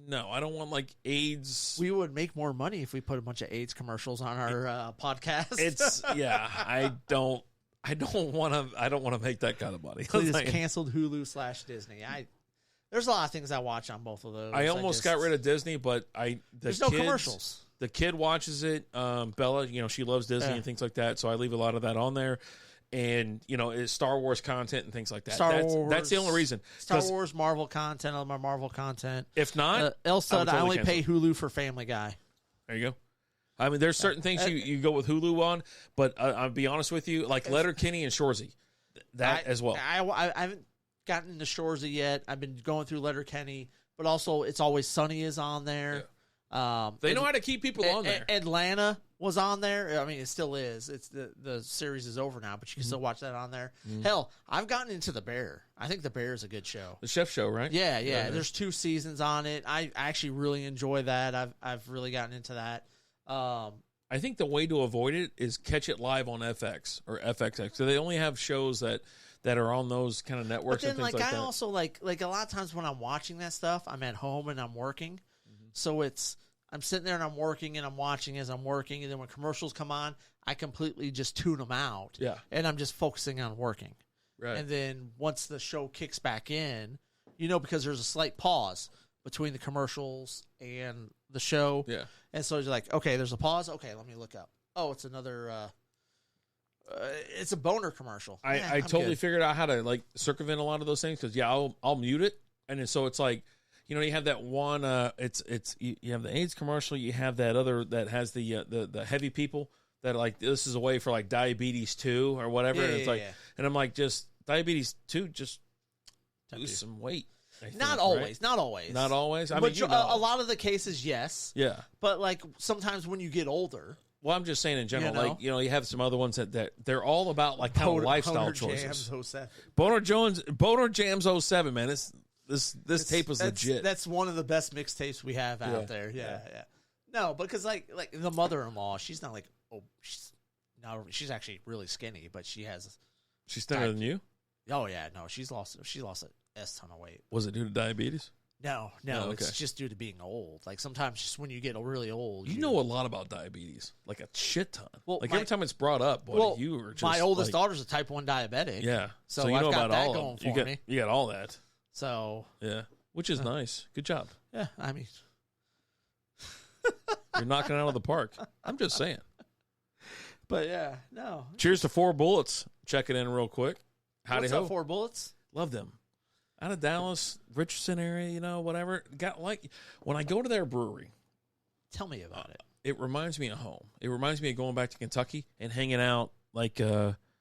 no, I don't want like AIDS. We would make more money if we put a bunch of AIDS commercials on our podcast. I don't want to make that kind of money. Please canceled Hulu/Disney. There's a lot of things I watch on both of those. I almost got rid of Disney, but there's no commercials. The kid watches it. Bella, she loves Disney and things like that. So I leave a lot of that on there. And, it's Star Wars content and things like that. That's the only reason. Star Wars, Marvel content, all my Marvel content. If not, Elsa, I only pay Hulu for Family Guy. There you go. I mean, there's certain things you go with Hulu on, but I'll be honest with you, like Letterkenny and Shoresy, as well. I haven't gotten into Shoresy yet. I've been going through Letterkenny, but also It's Always Sunny is on there. Yeah. They know how to keep people on there. Atlanta was on there. I mean, it still is. It's the series is over now, but you can still watch that on there. Mm-hmm. Hell, I've gotten into The Bear. I think The Bear is a good show. The chef show, right? Yeah. There's 2 seasons on it. I actually really enjoy that. I've really gotten into that. I think the way to avoid it is catch it live on FX or FXX. So they only have shows that are on those kind of networks. But then, and things like I that. also like a lot of times when I'm watching that stuff, I'm at home and I'm working. Mm-hmm. So I'm sitting there and I'm working and I'm watching as I'm working. And then when commercials come on, I completely just tune them out. Yeah. And I'm just focusing on working. Right. And then once the show kicks back in, because there's a slight pause between the commercials and the show. Yeah. And so you're like, okay, there's a pause. Okay, let me look up. Oh, it's another, it's a boner commeril. I totally figured out how to like circumvent a lot of those things because I'll mute it. And then, so it's like, you have that one, you have the AIDS commercial. You have that other that has the heavy people that are like, this is a way for like diabetes 2 or whatever. And it's like, and I'm like, just diabetes 2, just lose some weight. Not always. Not always. I mean, a lot of the cases, yes. Yeah. But like sometimes when you get older, Well, I'm just saying in general, You know? like, you have some other ones that they're all about like kind of lifestyle Boner choices. Jams 07. Boner Jams 07, man. This tape was legit. That's one of the best mixtapes we have out there. Yeah. No, because like the mother-in-law, she's not like she's actually really skinny, but she's thinner than you. Oh yeah, no, she lost a ton of weight. Was it due to diabetes? No, Oh, okay. It's just due to being old. Like sometimes just when you get really old, You know a lot about diabetes, like a shit ton. Well, like every time it's brought up, boy, you were just my oldest daughter's a type 1 diabetic. Yeah, so you I've know got about that all going of them. for me. You got all that. So yeah, which is nice. Good job. Yeah, I mean, you're knocking it out of the park. I'm just saying. But yeah, no. Cheers to 4 Bullets. Check it in real quick. Howdy What's ho. up, 4 Bullets? Love them. Out of Dallas, Richardson area, whatever. Got like when I go to their brewery. Tell me about it. It reminds me of home. It reminds me of going back to Kentucky and hanging out like Anthony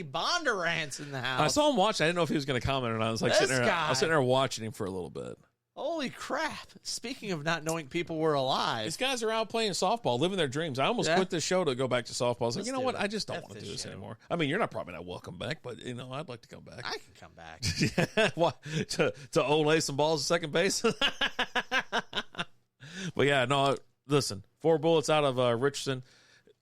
Bondurant's in the house. I saw him watch. I didn't know if he was going to comment or not. I was like This guy. I was sitting there watching him for a little bit. Holy crap. Speaking of not knowing people were alive. These guys are out playing softball, living their dreams. I almost quit this show to go back to softball. I was like, Let's you know do what? it. I just don't F want to do this this show. anymore. I mean, you're probably not welcome back, but, I'd like to come back. I can come back. Yeah, what, to Olay some balls at second base? But, yeah, no, listen, 4 Bullets out of Richardson.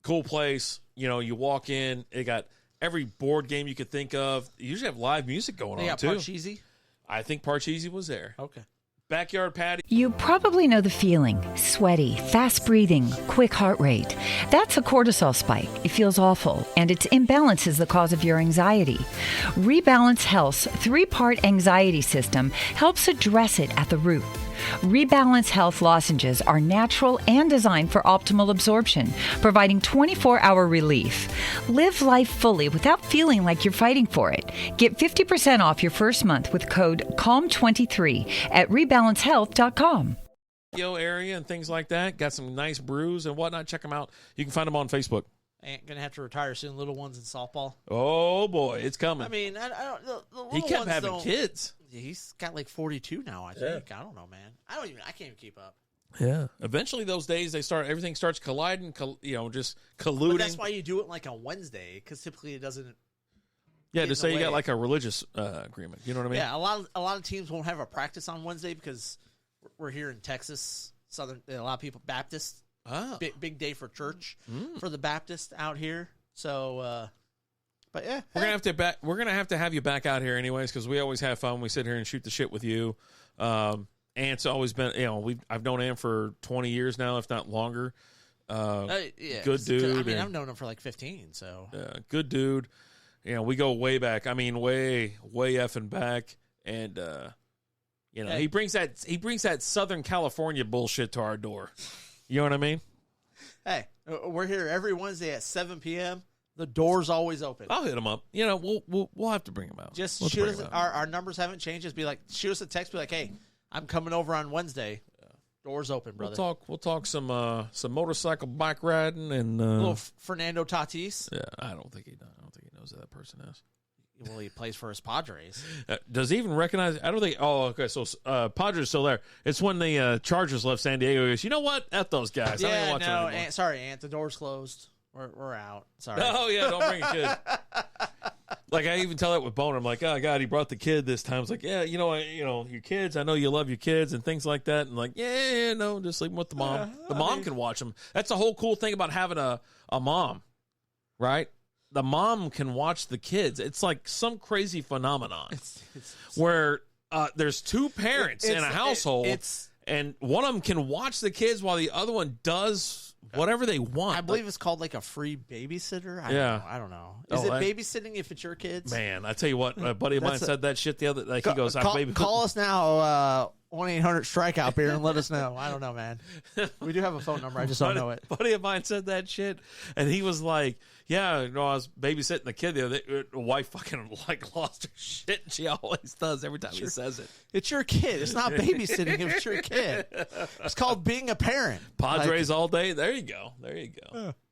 Cool place. You walk in. It got every board game you could think of. You usually have live music going on, too. Parcheesi? I think Parcheesi was there. Okay. Backyard patio. You probably know the feeling. Sweaty, fast breathing, quick heart rate. That's a cortisol spike. It feels awful, and its imbalance is the cause of your anxiety. Rebalance Health's 3-part anxiety system helps address it at the root. Rebalance Health lozenges are natural and designed for optimal absorption, providing 24-hour relief. Live life fully without feeling like you're fighting for it. Get 50% off your first month with code CALM23 at rebalancehealth.com. Area and things like that. Got some nice brews and whatnot. Check them out. You can find them on Facebook. Ain't going to have to retire soon, little ones in softball. Oh, boy. It's coming. I mean, I don't the he little kept ones having don't- kids. He's got like 42 now, I think. I don't know, man. I can't even keep up. Yeah. Eventually, those days, everything starts colliding, just colluding. But that's why you do it like on Wednesday, because typically it doesn't. Yeah, in to the say you way. got like a religious agreement. You know what I mean? Yeah, a lot of teams won't have a practice on Wednesday because we're here in Texas, Southern. A lot of people Baptist. Oh. Big day for church for the Baptist out here. So, but yeah, We're gonna have you back out here anyways because we always have fun. We sit here and shoot the shit with you. Ant's always been, I've known Ant for 20 years now, if not longer. yeah, good dude. I mean, I've known him for like 15. So, good dude. We go way back. I mean, way effing back. And he brings that Southern California bullshit to our door. You know what I mean? Hey, we're here every Wednesday at 7 p.m. The door's always open. I'll hit him up. We'll have to bring him out. Just shoot us. Our numbers haven't changed. Just be like, shoot us a text. Be like, hey, I'm coming over on Wednesday. Door's open, brother. We'll talk some motorcycle bike riding and a little Fernando Tatis. Yeah, I don't think he knows who that person is. Well, he plays for his Padres. Does he even recognize? I don't think. Oh, okay. So Padres still there. It's when the Chargers left San Diego. He goes, you know what? F those guys. I don't even watch them anymore. Sorry, Ant. The door's closed. We're out. Sorry. Oh yeah, don't bring a kid. Like I even tell that with Boner. I'm like, oh God, he brought the kid this time. It's like, yeah, your kids. I know you love your kids and things like that. And like, no, just leave them with the mom. The mom can watch them. That's the whole cool thing about having a mom, right? The mom can watch the kids. It's like some crazy phenomenon where there's two parents in a household, and one of them can watch the kids while the other one does whatever they want. I believe it's called like a free babysitter. I don't know. Is it babysitting if it's your kids? Man, I tell you what, a buddy of mine said that shit the other. Like he goes, call us now. 1-800-STRIKEOUT beer and let us know. I don't know, man. We do have a phone number. I just don't know it. Buddy of mine said that shit, and he was like, "Yeah, I was babysitting the kid. The wife fucking lost her shit. And she always does every time he says it. It's your kid. It's not babysitting. It's your kid. It's called being a parent. Padres all day. There you go.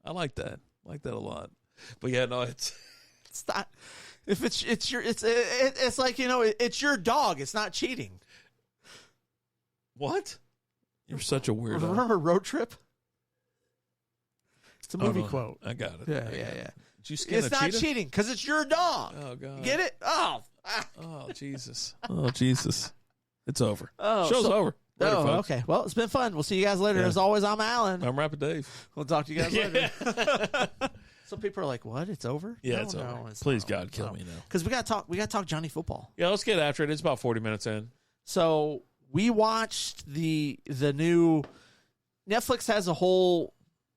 I like that. I like that a lot. But yeah, no, it's not. If it's like it's your dog. It's not cheating. What? You're such a weirdo. Remember Road Trip? It's a movie quote. I got it. Yeah. Did you skin It's a not cheetah? cheating because it's your dog. Oh, God. Get it? Oh. Oh, Jesus. Oh, Jesus. It's over. Oh, Show's over. Later, Oh, folks. okay. Well, it's been fun. We'll see you guys later. Yeah. As always, I'm Alan. I'm Rapid Dave. We'll talk to you guys later. Some people are like, "What? It's over?" Yeah, No, it's no, over. it's Please, not. God, kill me now. Because we got to talk Johnny football. Yeah, let's get after it. It's about 40 minutes in. So we watched the new Netflix has a whole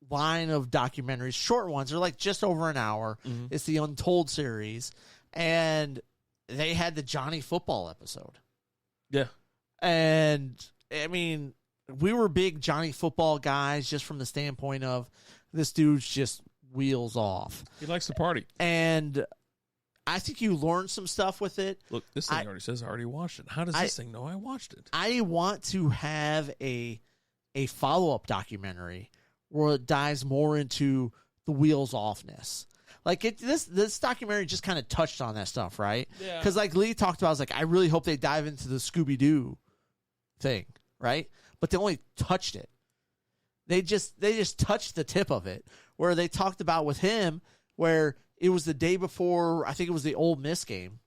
line of documentaries, short ones. They're like just over an hour. Mm-hmm. It's the Untold series, and they had the Johnny football episode. Yeah. And I mean, we were big Johnny football guys just from the standpoint of this dude's just wheels off. He likes to party. And I think you learned some stuff with it. Look, this thing already says I already watched it. How does this thing know I watched it? I want to have a follow-up documentary where it dives more into the wheels offness. Like this documentary just kind of touched on that stuff, right? Yeah. Because like Lee talked about, I was like, I really hope they dive into the Scooby-Doo thing, right? But they only touched it. They just touched the tip of it, where they talked about with him, where it was the day before, I think it was the Ole Miss game,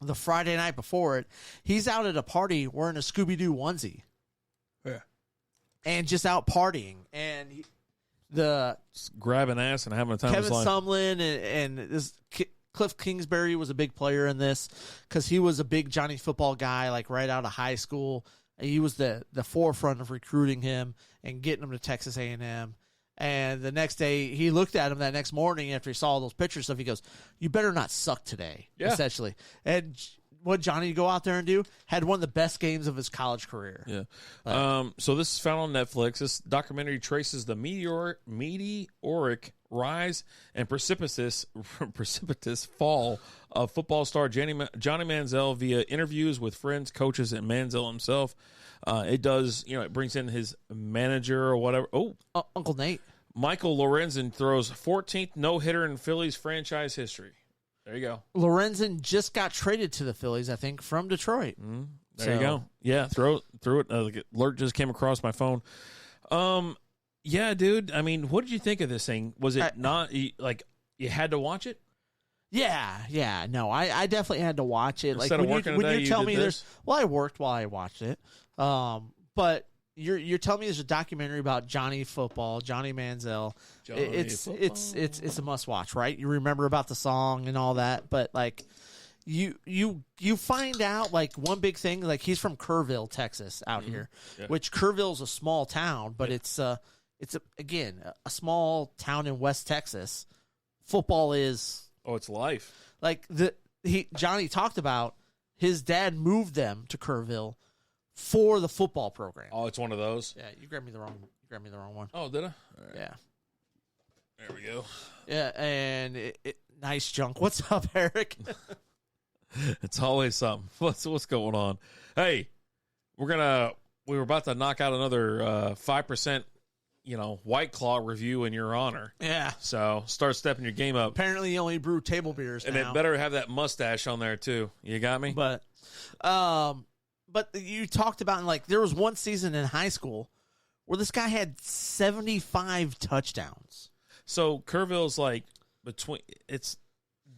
the Friday night before it. He's out at a party wearing a Scooby-Doo onesie. Yeah. And just out partying. And Just grabbing ass and having a time of Kevin his life. Sumlin and this Cliff Kingsbury was a big player in this because he was a big Johnny football guy, like right out of high school. He was the forefront of recruiting him and getting him to Texas A&M. And the next day, he looked at him that next morning after he saw all those pictures stuff. He goes, "You better not suck today." Yeah. Essentially. And what Johnny go out there and do had one of the best games of his college career. Yeah. So this is found on Netflix. This documentary traces the meteoric rise and precipitous fall of football star Johnny Manziel via interviews with friends, coaches, and Manziel himself. It does, it brings in his manager or whatever. Uncle Nate. Michael Lorenzen throws 14th no-hitter in Phillies franchise history. There you go. Lorenzen just got traded to the Phillies, I think, from Detroit. There you go. Yeah, throw it. Alert just came across my phone. Yeah, dude. I mean, what did you think of this thing? Was it not like you had to watch it? Yeah. No, I definitely had to watch it. Instead of working when today, you tell did me this? I worked while I watched it. But you're telling me there's a documentary about Johnny football, Johnny Manziel. It's a must watch, right? You remember about the song and all that, but like you find out like one big thing, like he's from Kerrville, Texas, out here, which Kerrville's a small town, but it's a small town in West Texas. Football is it's life. Like Johnny talked about his dad moved them to Kerrville for the football program. Oh, it's one of those. Yeah, you grabbed me the wrong one. Oh, did I? All right. Yeah. There we go. Yeah, and nice junk. What's up, Eric? It's always something. What's going on? Hey, we were about to knock out another 5%, White Claw review in your honor. Yeah. So start stepping your game up. Apparently, you only brew table beers and now. it better have that mustache on there too. You got me? But you talked about like there was one season in high school where this guy had 75 touchdowns. So Kerrville's like it's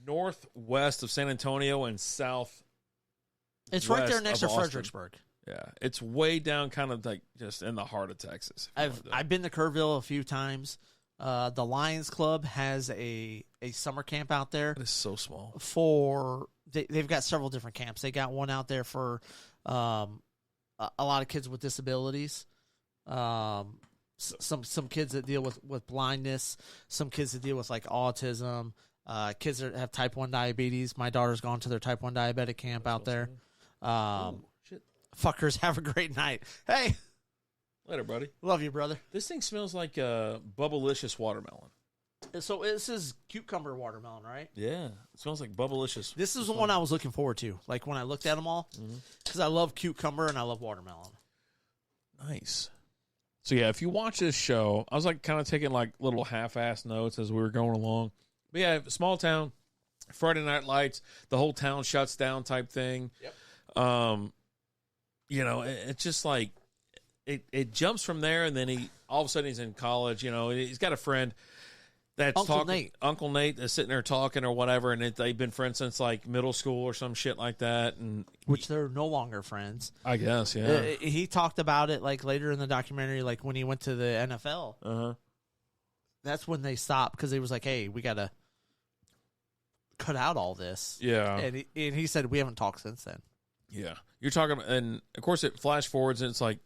northwest of San Antonio and south. It's right there next to Fredericksburg. Yeah, it's way down, kind of like just in the heart of Texas. I've been to Kerrville a few times. The Lions Club has a summer camp out there. It is so small. They've got several different camps. They got one out there for a lot of kids with disabilities. Some kids that deal with blindness. Some kids that deal with like autism. Kids that have type 1 diabetes. My daughter's gone to their type 1 diabetic camp out there. Shit. Fuckers, have a great night. Hey. Later, buddy. Love you, brother. This thing smells like Bubblicious watermelon. So this is cucumber watermelon, right? Yeah. It smells like Bubblicious. This is the one I was looking forward to, like when I looked at them all, because I love cucumber and I love watermelon. Nice. So, yeah, if you watch this show, I was like kind of taking like little half-ass notes as we were going along. But, yeah, small town, Friday Night Lights, the whole town shuts down type thing. Yep. It's just like it jumps from there, and then he all of a sudden he's in college. You know, he's got a friend that's Uncle Nate is sitting there talking or whatever, and they've been friends since like middle school or some shit like that, and which they're no longer friends. I guess, yeah. He talked about it like later in the documentary, like when he went to the NFL. That's when they stopped because he was like, "Hey, we gotta cut out all this." Yeah, and he said we haven't talked since then. Yeah, you're talking about, and of course it flash forwards, and it's like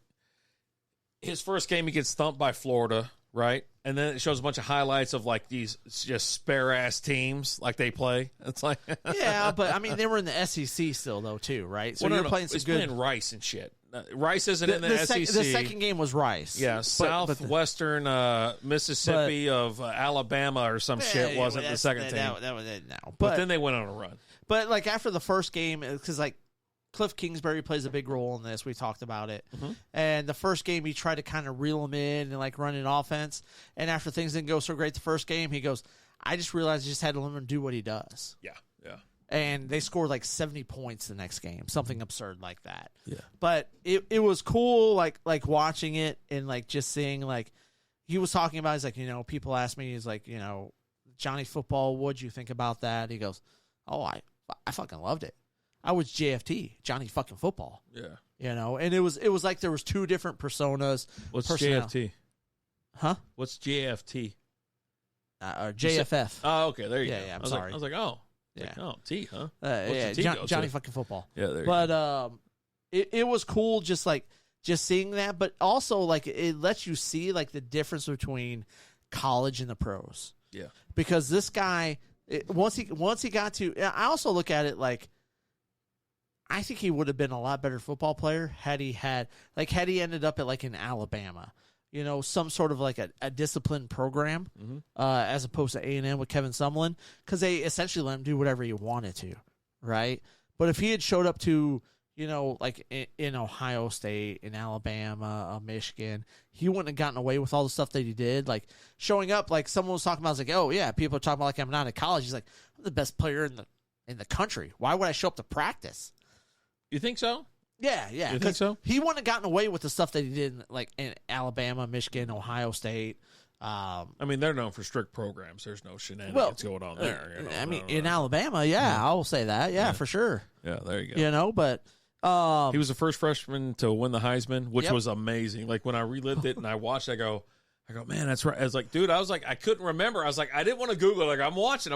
his first game he gets thumped by Florida. Right, and then it shows a bunch of highlights of like these just spare ass teams like they play. It's like yeah, but I mean they were in the SEC still though too, right? So you're playing some good. Playing Rice and shit. Rice isn't in the SEC. The second game was Rice. Yeah, Southwestern Mississippi of Alabama or some shit wasn't the second team. That was it now. But then they went on a run. But like after the first game, because like Cliff Kingsbury plays a big role in this. We talked about it. And the first game, he tried to kind of reel him in and like run an offense. And after things didn't go so great the first game, he goes, I just realized I just had to let him do what he does. Yeah. And they scored like 70 points the next game, something absurd like that. Yeah. But it was cool, like watching it and like just seeing like he was talking about. He's like, you know, people ask me, he's like, you know, Johnny Football, what'd you think about that? He goes, oh, I fucking loved it. I was JFT, Johnny fucking Football. Yeah. You know, and it was like there was two different personas. What's JFT? Huh? What's JFT? JFF. Oh, okay. There you go. Yeah, I'm sorry. I was like, oh. Yeah. Like, T, huh? Johnny fucking Football. Yeah, there you go. It was cool just seeing that, but also like it lets you see like the difference between college and the pros. Yeah. Because this guy, once he got to, I also look at it like, I think he would have been a lot better football player had he ended up at like in Alabama, you know, some sort of like a disciplined program, as opposed to A&M with Kevin Sumlin, because they essentially let him do whatever he wanted to, right? But if he had showed up to, you know, like in Ohio State, in Alabama, Michigan, he wouldn't have gotten away with all the stuff that he did. Like showing up, like someone was talking about, I was like, oh yeah, people are talking about like I'm not in college. He's like, I'm the best player in the country. Why would I show up to practice? You think so? Yeah. You think so? He wouldn't have gotten away with the stuff that he did in Alabama, Michigan, Ohio State. I mean, they're known for strict programs. There's no shenanigans going on there. You know? I mean, in Alabama, I will say that. Yeah, for sure. Yeah, there you go. You know, but he was the first freshman to win the Heisman, which was amazing. Like when I relived it and I watched, I go, man, that's right. I was like, dude, I couldn't remember. I was like, I didn't want to Google it. Like, I'm watching.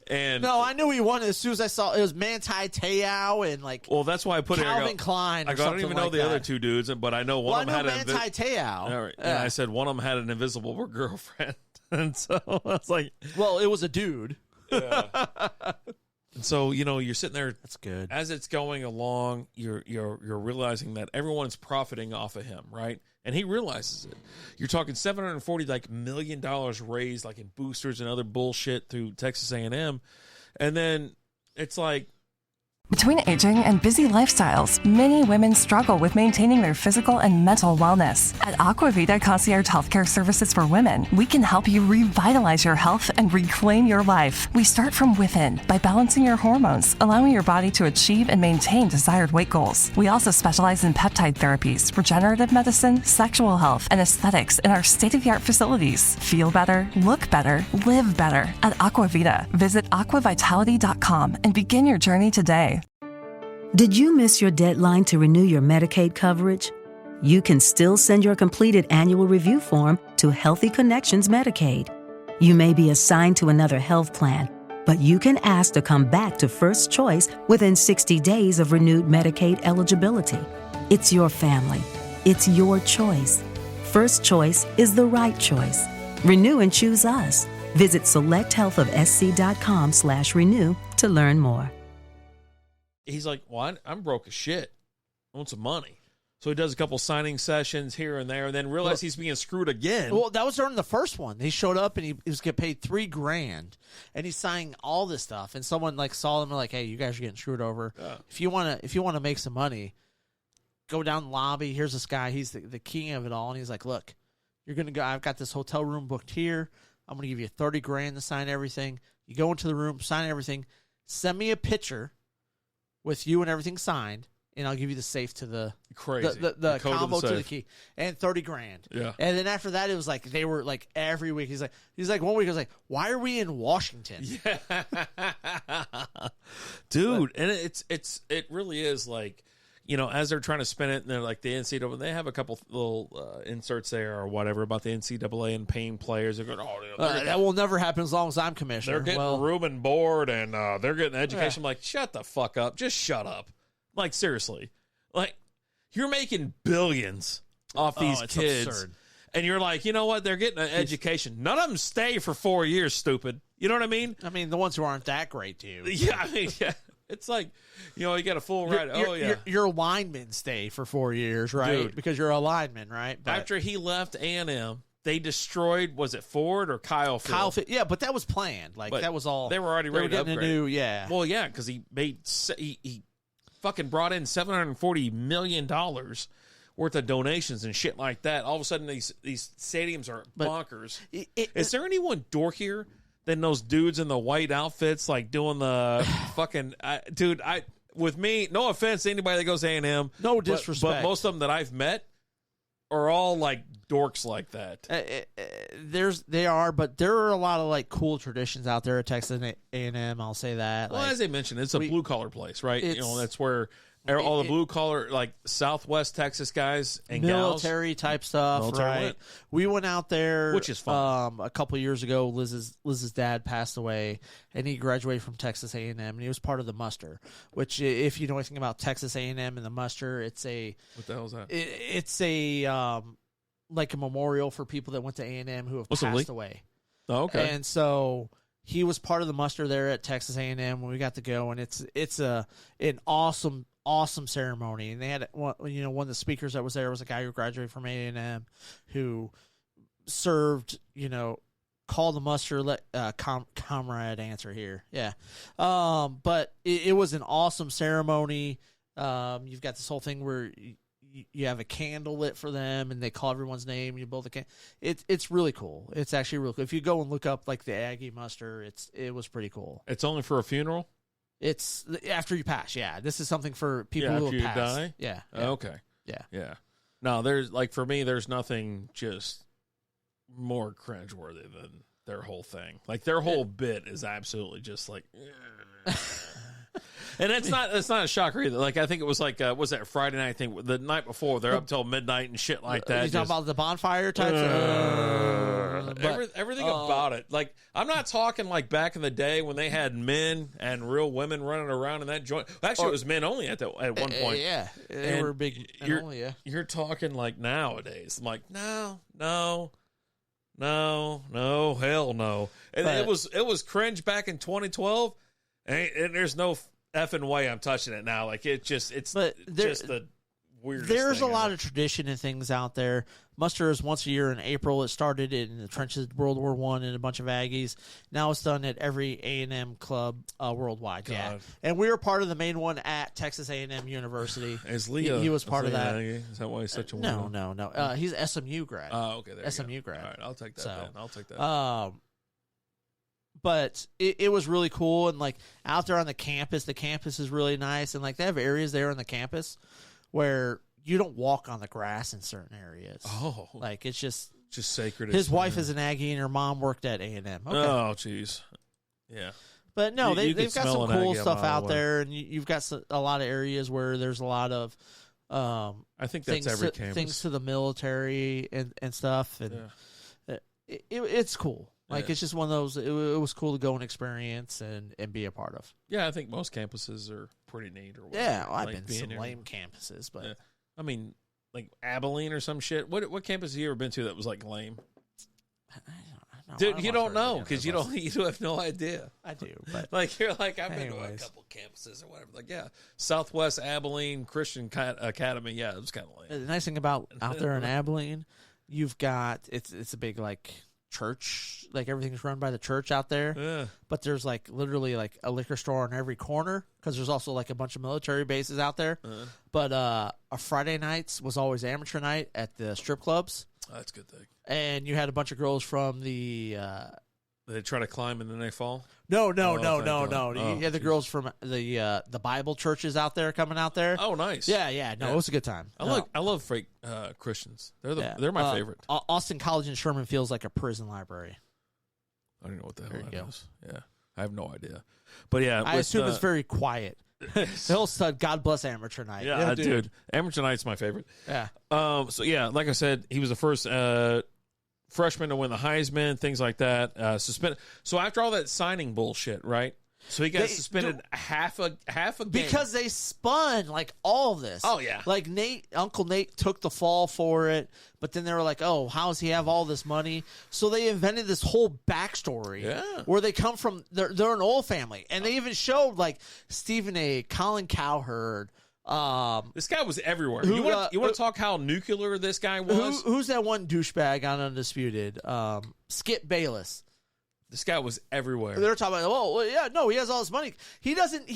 And no, I knew he won as soon as I saw it was Manti Te'o and like. Well, that's why I put Calvin Klein. I don't even know the other two dudes, but I know one of them had Manti Te'o. All right. And I said one of them had an invisible girlfriend, and so I was like, well, it was a dude. Yeah. And so, you know, you're sitting there. That's good. As it's going along, you're realizing that everyone's profiting off of him, right? And he realizes it. You're talking $740 million raised, like in boosters and other bullshit through Texas A&M, and then it's like. Between aging and busy lifestyles, many women struggle with maintaining their physical and mental wellness. At Aquavita Concierge Healthcare Services for Women, we can help you revitalize your health and reclaim your life. We start from within by balancing your hormones, allowing your body to achieve and maintain desired weight goals. We also specialize in peptide therapies, regenerative medicine, sexual health, and aesthetics in our state-of-the-art facilities. Feel better, look better, live better at Aquavita. Visit aquavitality.com and begin your journey today. Did you miss your deadline to renew your Medicaid coverage? You can still send your completed annual review form to Healthy Connections Medicaid. You may be assigned to another health plan, but you can ask to come back to First Choice within 60 days of renewed Medicaid eligibility. It's your family. It's your choice. First Choice is the right choice. Renew and choose us. Visit selecthealthofsc.com/renew to learn more. He's like, well, I'm broke as shit. I want some money. So he does a couple signing sessions here and there, and then realizes he's being screwed again. Well, that was during the first one. He showed up and he was getting paid $3,000, and he's signing all this stuff. And someone like saw him and like, hey, you guys are getting screwed over. Yeah. If you want to make some money, go down the lobby. Here's this guy. He's the king of it all, and he's like, look, you're gonna go. I've got this hotel room booked here. I'm gonna give you $30,000 to sign everything. You go into the room, sign everything. Send me a picture with you and everything signed and I'll give you the safe to the crazy the code combo to to the key, and $30,000. Yeah. And then after that, it was like they were like every week. He's like 1 week I was like, why are we in Washington? Yeah. Dude, and it really is like, you know, as they're trying to spin it, and they're like the NCAA, they have a couple little inserts there or whatever about the NCAA and paying players. They're going, that will never happen as long as I'm commissioner. They're getting room and board, and they're getting education. I'm like, shut the fuck up. Just shut up. Like, seriously. Like, you're making billions off these kids. Absurd. And you're like, you know what? They're getting an education. None of them stay for 4 years, stupid. You know what I mean? I mean, the ones who aren't that great to you. Yeah, I mean, yeah. It's like, you know, you got a full ride. Your linemen stay for 4 years, right? Dude. Because you're a lineman, right? But after he left A&M, they destroyed, was it Ford or Kyle Field? Yeah, but that was planned. Like, But that was all. they were already ready to getting upgrade. a new, yeah. Well, yeah, because he fucking brought in $740 million worth of donations and shit like that. All of a sudden, these stadiums are bonkers. Is there anyone dorkier than those dudes in the white outfits, like doing the fucking dude? With me, no offense to anybody that goes to A&M, no disrespect, but most of them that I've met are all like dorks like that. They are, but there are a lot of like cool traditions out there at Texas A&M. I'll say that. Well, like, as I mentioned, it's a blue collar place, right? You know, that's where all the blue collar, like Southwest Texas guys and military gals, type stuff, right? We went out there, which is fun. A couple years ago, Liz's dad passed away, and he graduated from Texas A&M, and he was part of the muster. Which, if you know anything about Texas A&M and the muster, what the hell is that? It's a like a memorial for people that went to A&M who have passed away. Oh, okay. And so he was part of the muster there at Texas A&M when we got to go, and it's an awesome ceremony. And they had one of the speakers that was there was a guy who graduated from A&M who served, called the muster, let comrade answer here. Yeah. But it was an awesome ceremony. You've got this whole thing where you have a candle lit for them and they call everyone's name and you blow the candle. It's really cool. It's actually really cool. If you go and look up like the Aggie muster, it was pretty cool. It's only for a funeral? It's after you pass, yeah. This is something for people who have passed. Die? Yeah. Okay. Yeah. No, there's like for me, there's nothing just more cringeworthy than their whole thing. Like their whole bit is absolutely just like. And it's not a shocker either. Like I think it was like was that Friday night thing? The night before they're up till midnight and shit like that. You talking about the bonfire types? Everything about it. Like I'm not talking like back in the day when they had men and real women running around in that joint. Actually, it was men only at one point. Yeah, they were big. You're talking like nowadays. I'm like no, hell no. And it was cringe back in 2012. And there's no effing way I'm touching it now. Like it's just the weirdest. There's a lot ever. of tradition and things out there. Muster is once a year in April. It started in the trenches of World War I and a bunch of Aggies. Now it's done at every A&M club worldwide. God. Yeah, and we were part of the main one at Texas A&M University. Is Leo? He was part of that. Is that why he's such a weirdo? No. He's SMU grad. Oh, okay. There SMU grad. All right, I'll take that. Then. I'll take that. But it was really cool, and like out there on the campus is really nice, and like they have areas there on the campus where you don't walk on the grass in certain areas. Oh, like it's just sacred. His wife is an Aggie, and her mom worked at A&M. Okay. Oh, jeez, yeah. But no, they've got some cool stuff out away. there, and you've got a lot of areas where there's a lot of I think that's every campus. Things to the military and stuff, and it's cool. Like, it's just one of those, it was cool to go and experience and be a part of. Yeah, I think most campuses are pretty neat. Or yeah, well, I've been to some lame campuses, but. Yeah. I mean, like Abilene or some shit. What campus have you ever been to that was like lame? Dude, you don't know because you have no idea. I do, but like you're like I've been to a couple campuses or whatever. Like Southwest Abilene Christian Academy. Yeah, it was kind of lame. The nice thing about out there in Abilene, you've got it's a big like church, like everything's run by the church out there. Yeah. But there's like literally like a liquor store on every corner because there's also like a bunch of military bases out there. But a Friday nights was always amateur night at the strip clubs. Oh, that's a good thing. And you had a bunch of girls from the They try to climb and then they fall. No. Oh, You had the girls from the Bible churches out there coming out there. Oh, nice. Yeah. No, it was a good time. I love fake Christians. They're my favorite. Austin College in Sherman feels like a prison library. I don't know what the hell that is. Yeah, I have no idea. But yeah, I assume it's very quiet. Hill stud, God bless amateur night. Yeah, dude. Amateur night's my favorite. Yeah. So yeah, like I said, he was the first freshman to win the Heisman, things like that. Suspended. So after all that signing bullshit, right? So he got suspended half a game because they spun like all of this. Oh yeah, like Uncle Nate took the fall for it, but then they were like, "Oh, how does he have all this money?" So they invented this whole backstory, where they come from. They're an old family, and they even showed like Stephen A. Colin Cowherd. This guy was everywhere. You want to talk how nuclear this guy was? Who's that one douchebag on Undisputed? Skip Bayless. This guy was everywhere. They're talking about, well, yeah, no, he has all this money. He doesn't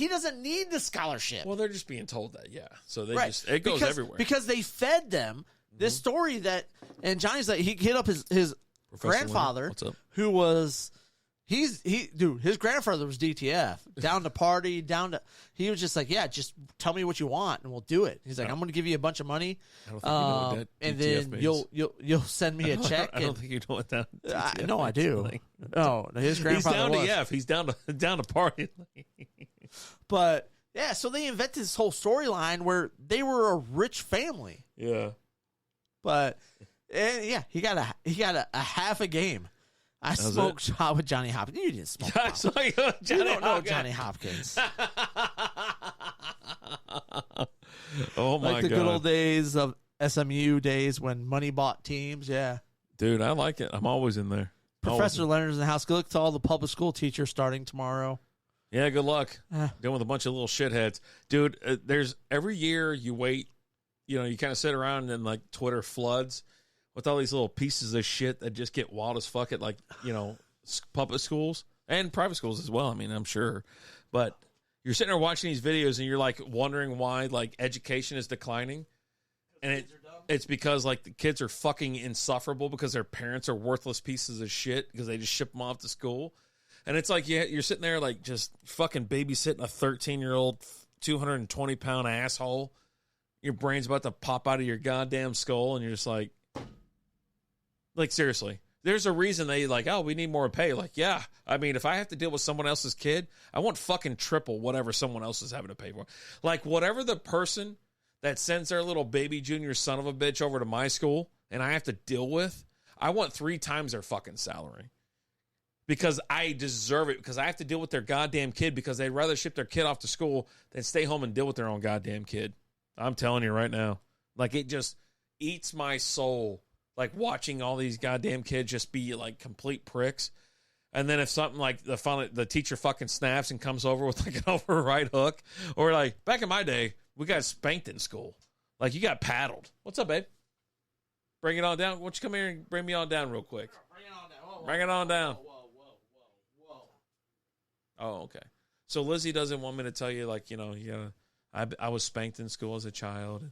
need the scholarship. Well, they're just being told that, yeah. So it goes everywhere. Because they fed them this story that, and Johnny's like, he hit up his grandfather, who was, his grandfather was DTF, down to party, he was just like, yeah, just tell me what you want and we'll do it. He's like, I'm going to give you a bunch of money, I don't think you know what that and DTF then means. you'll send me a check. I don't think you know what that DTF no, I do. means. No, his grandfather He's down was. to F. He's down to party. But yeah, so they invented this whole storyline where they were a rich family. Yeah. But yeah, he got a half a game. I smoked pot with Johnny Hopkins. You didn't smoke pot. You don't know Johnny Hopkins. Oh my god! Like the good old days of SMU days when money bought teams. Yeah, dude, I like it. I'm always in there. Professor Leonard's in the house. Good luck to all the public school teachers starting tomorrow. Yeah, good luck. Dealing with a bunch of little shitheads, dude. There's every year you wait. You kind of sit around and like Twitter floods with all these little pieces of shit that just get wild as fuck at, like, public schools and private schools as well. I mean, I'm sure. But you're sitting there watching these videos and you're, like, wondering why, like, education is declining. And it's because, like, the kids are fucking insufferable because their parents are worthless pieces of shit because they just ship them off to school. And it's like, you're sitting there, like, just fucking babysitting a 13-year-old, 220-pound asshole. Your brain's about to pop out of your goddamn skull, and you're just like, seriously, there's a reason they like, oh, we need more pay. Like, yeah, I mean, if I have to deal with someone else's kid, I want fucking triple whatever someone else is having to pay for. Like, whatever the person that sends their little baby junior son of a bitch over to my school and I have to deal with, I want 3 times their fucking salary. Because I deserve it, because I have to deal with their goddamn kid, because they'd rather ship their kid off to school than stay home and deal with their own goddamn kid. I'm telling you right now. Like, it just eats my soul. Like, watching all these goddamn kids just be, like, complete pricks. And then if something like the teacher fucking snaps and comes over with, like, an override hook. Or, like, back in my day, we got spanked in school. Like, you got paddled. What's up, babe? Bring it on down. Why don't you come here and bring me on down real quick? Bring it on down. Bring it on down. Whoa. Oh, okay. So Lizzie doesn't want me to tell you, like, I was spanked in school as a child.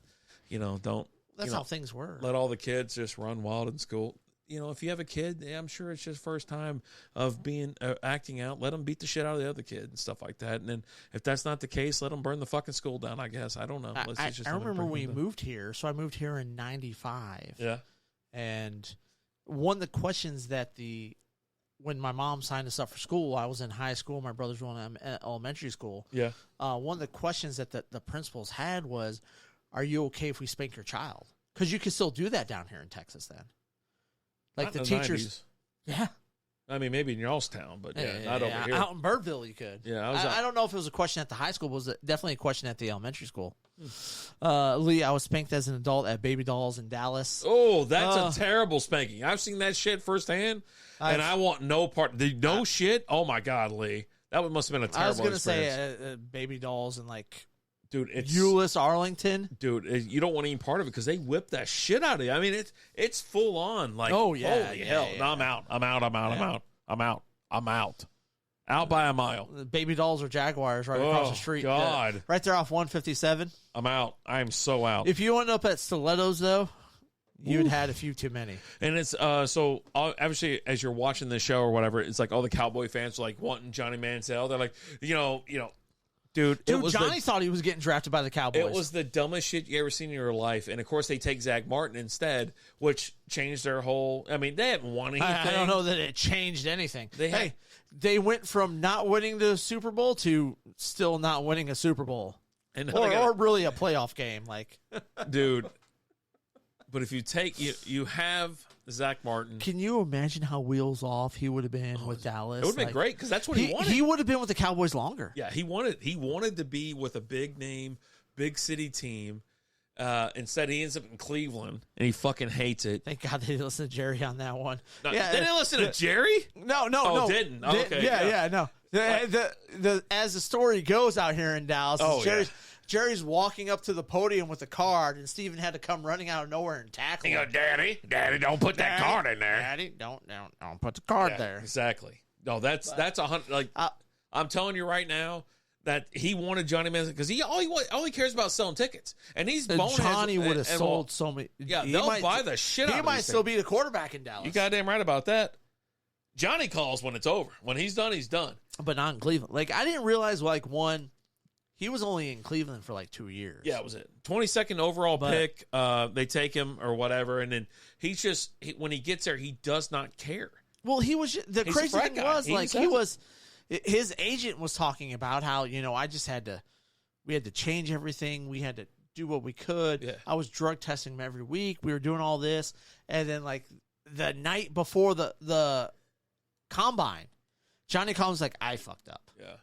And, don't. That's how things were. Let all the kids just run wild in school. If you have a kid, I'm sure it's just first time of being acting out. Let them beat the shit out of the other kid and stuff like that. And then if that's not the case, let them burn the fucking school down, I guess. I don't know. I remember when we moved here. So I moved here in 95. Yeah. And one of the questions that when my mom signed us up for school, I was in high school. My brothers were in elementary school. Yeah. One of the questions that the principals had was, are you okay if we spank your child? Because you can still do that down here in Texas then. Like, the teachers. 90s. Yeah. I mean, maybe in Youngstown, but not over here. Out in Birdville, you could. Yeah. I don't know if it was a question at the high school, but it was definitely a question at the elementary school. Lee, I was spanked as an adult at Baby Dolls in Dallas. Oh, that's a terrible spanking. I've seen that shit firsthand, and I want no part. No shit? Oh, my God, Lee. That must have been a terrible experience. I was going to say Baby Dolls and, like, dude, it's Euless, Arlington. Dude, you don't want any part of it because they whip that shit out of you. I mean, it's full on. Like, holy hell. No, I'm out. I'm out. Out by a mile. The Baby Dolls or Jaguars right across the street. God. Right there off 157. I'm out. I'm so out. If you end up at Stilettos, though, you'd had a few too many. And it's so obviously as you're watching the show or whatever, it's like all the Cowboy fans are like wanting Johnny Manziel. They're like, dude, Johnny thought he was getting drafted by the Cowboys. It was the dumbest shit you ever seen in your life. And of course, they take Zach Martin instead, which changed their whole. I mean, they haven't won anything. I don't know that it changed anything. They went from not winning the Super Bowl to still not winning a Super Bowl, or really a playoff game. Like, dude. But if you take you have Zach Martin. Can you imagine how wheels off he would have been with Dallas? It would have been great because that's what he wanted. He would have been with the Cowboys longer. Yeah, he wanted to be with a big name, big city team. Instead, he ends up in Cleveland, and he fucking hates it. Thank God they didn't listen to Jerry on that one. No, they didn't listen to Jerry? No. Didn't? Oh, okay. Yeah, no. As the story goes out here in Dallas, Jerry's walking up to the podium with a card, and Steven had to come running out of nowhere and tackle him. Daddy, don't put that card in there. Daddy, don't put the card there. Exactly. No, that's 100. Like I'm telling you right now that he wanted Johnny Manziel because all he cares about selling tickets, and he's Johnny would have sold so many. Yeah, they'll buy the shit out of it. He might still be the quarterback in Dallas. You goddamn right about that. Johnny calls when it's over. When he's done, he's done. But not in Cleveland. Like I didn't realize he was only in Cleveland for like 2 years. Yeah, it was it. 22nd overall pick. They take him or whatever, and then when he gets there, he does not care. Well, he's crazy thing was his agent was talking about how we had to change everything, we had to do what we could. Yeah. I was drug testing him every week. We were doing all this, and then like the night before the combine, Johnny Collins like I fucked up. Yeah.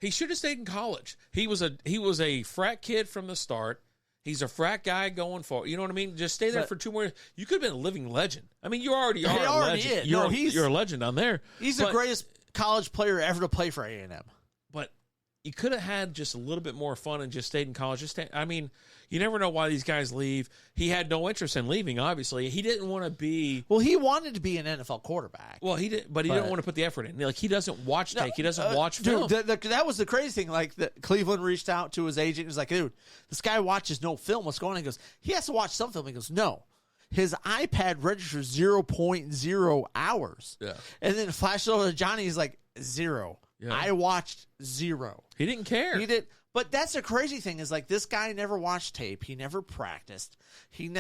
He should have stayed in college. He was a frat kid from the start. He's a frat guy going forward. You know what I mean? Just stay there for 2 more years. You could have been a living legend. I mean, you already are a legend. You're a legend down there. He's the greatest college player ever to play for A&M. But you could have had just a little bit more fun and just stayed in college. You never know why these guys leave. He had no interest in leaving, obviously. He didn't want to be... Well, he wanted to be an NFL quarterback. Well, he did, but he didn't want to put the effort in. Like, he doesn't watch tape. He doesn't watch film. Dude, that was the crazy thing. Like, Cleveland reached out to his agent. He was like, dude, this guy watches no film. What's going on? He goes, he has to watch some film. He goes, no. His iPad registers 0.0 hours. Yeah. And then flashed over to Johnny. He's like, 0. Yeah. I watched 0. He didn't care. He did. But that's the crazy thing is like this guy never watched tape. He never practiced. He's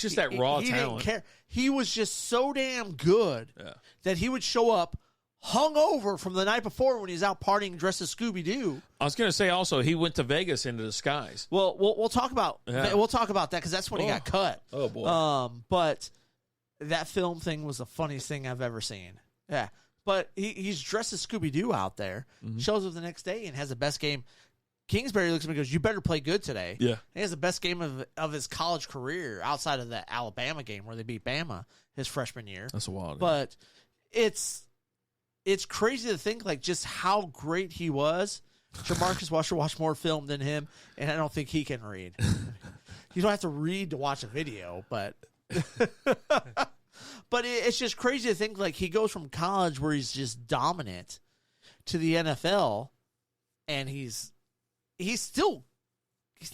just that raw talent. He didn't care. He was just so damn good that he would show up hungover from the night before when he's out partying dressed as Scooby-Doo. I was going to say also he went to Vegas into disguise. Well, we'll talk about that because that's when he got cut. Oh boy. But that film thing was the funniest thing I've ever seen. Yeah. But he's dressed as Scooby-Doo out there, shows up the next day and has the best game. Kingsbury looks at me and goes, you better play good today. Yeah. He has the best game of his college career outside of the Alabama game where they beat Bama his freshman year. That's wild. But it's crazy to think like just how great he was. Jamarcus Washer watched more film than him, and I don't think he can read. You don't have to read to watch a video, but... But it's just crazy to think like he goes from college where he's just dominant to the NFL, and he's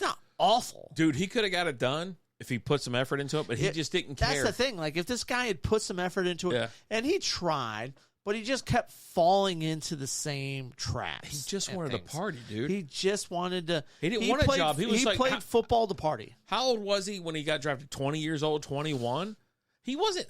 not awful. Dude, he could have got it done if he put some effort into it, but he just didn't care. That's the thing. Like if this guy had put some effort into it, and he tried, but he just kept falling into the same traps. He just wanted to party, dude. He just wanted to. He didn't want a job. He played football to party. How old was he when he got drafted? 20 years old, 21? He wasn't.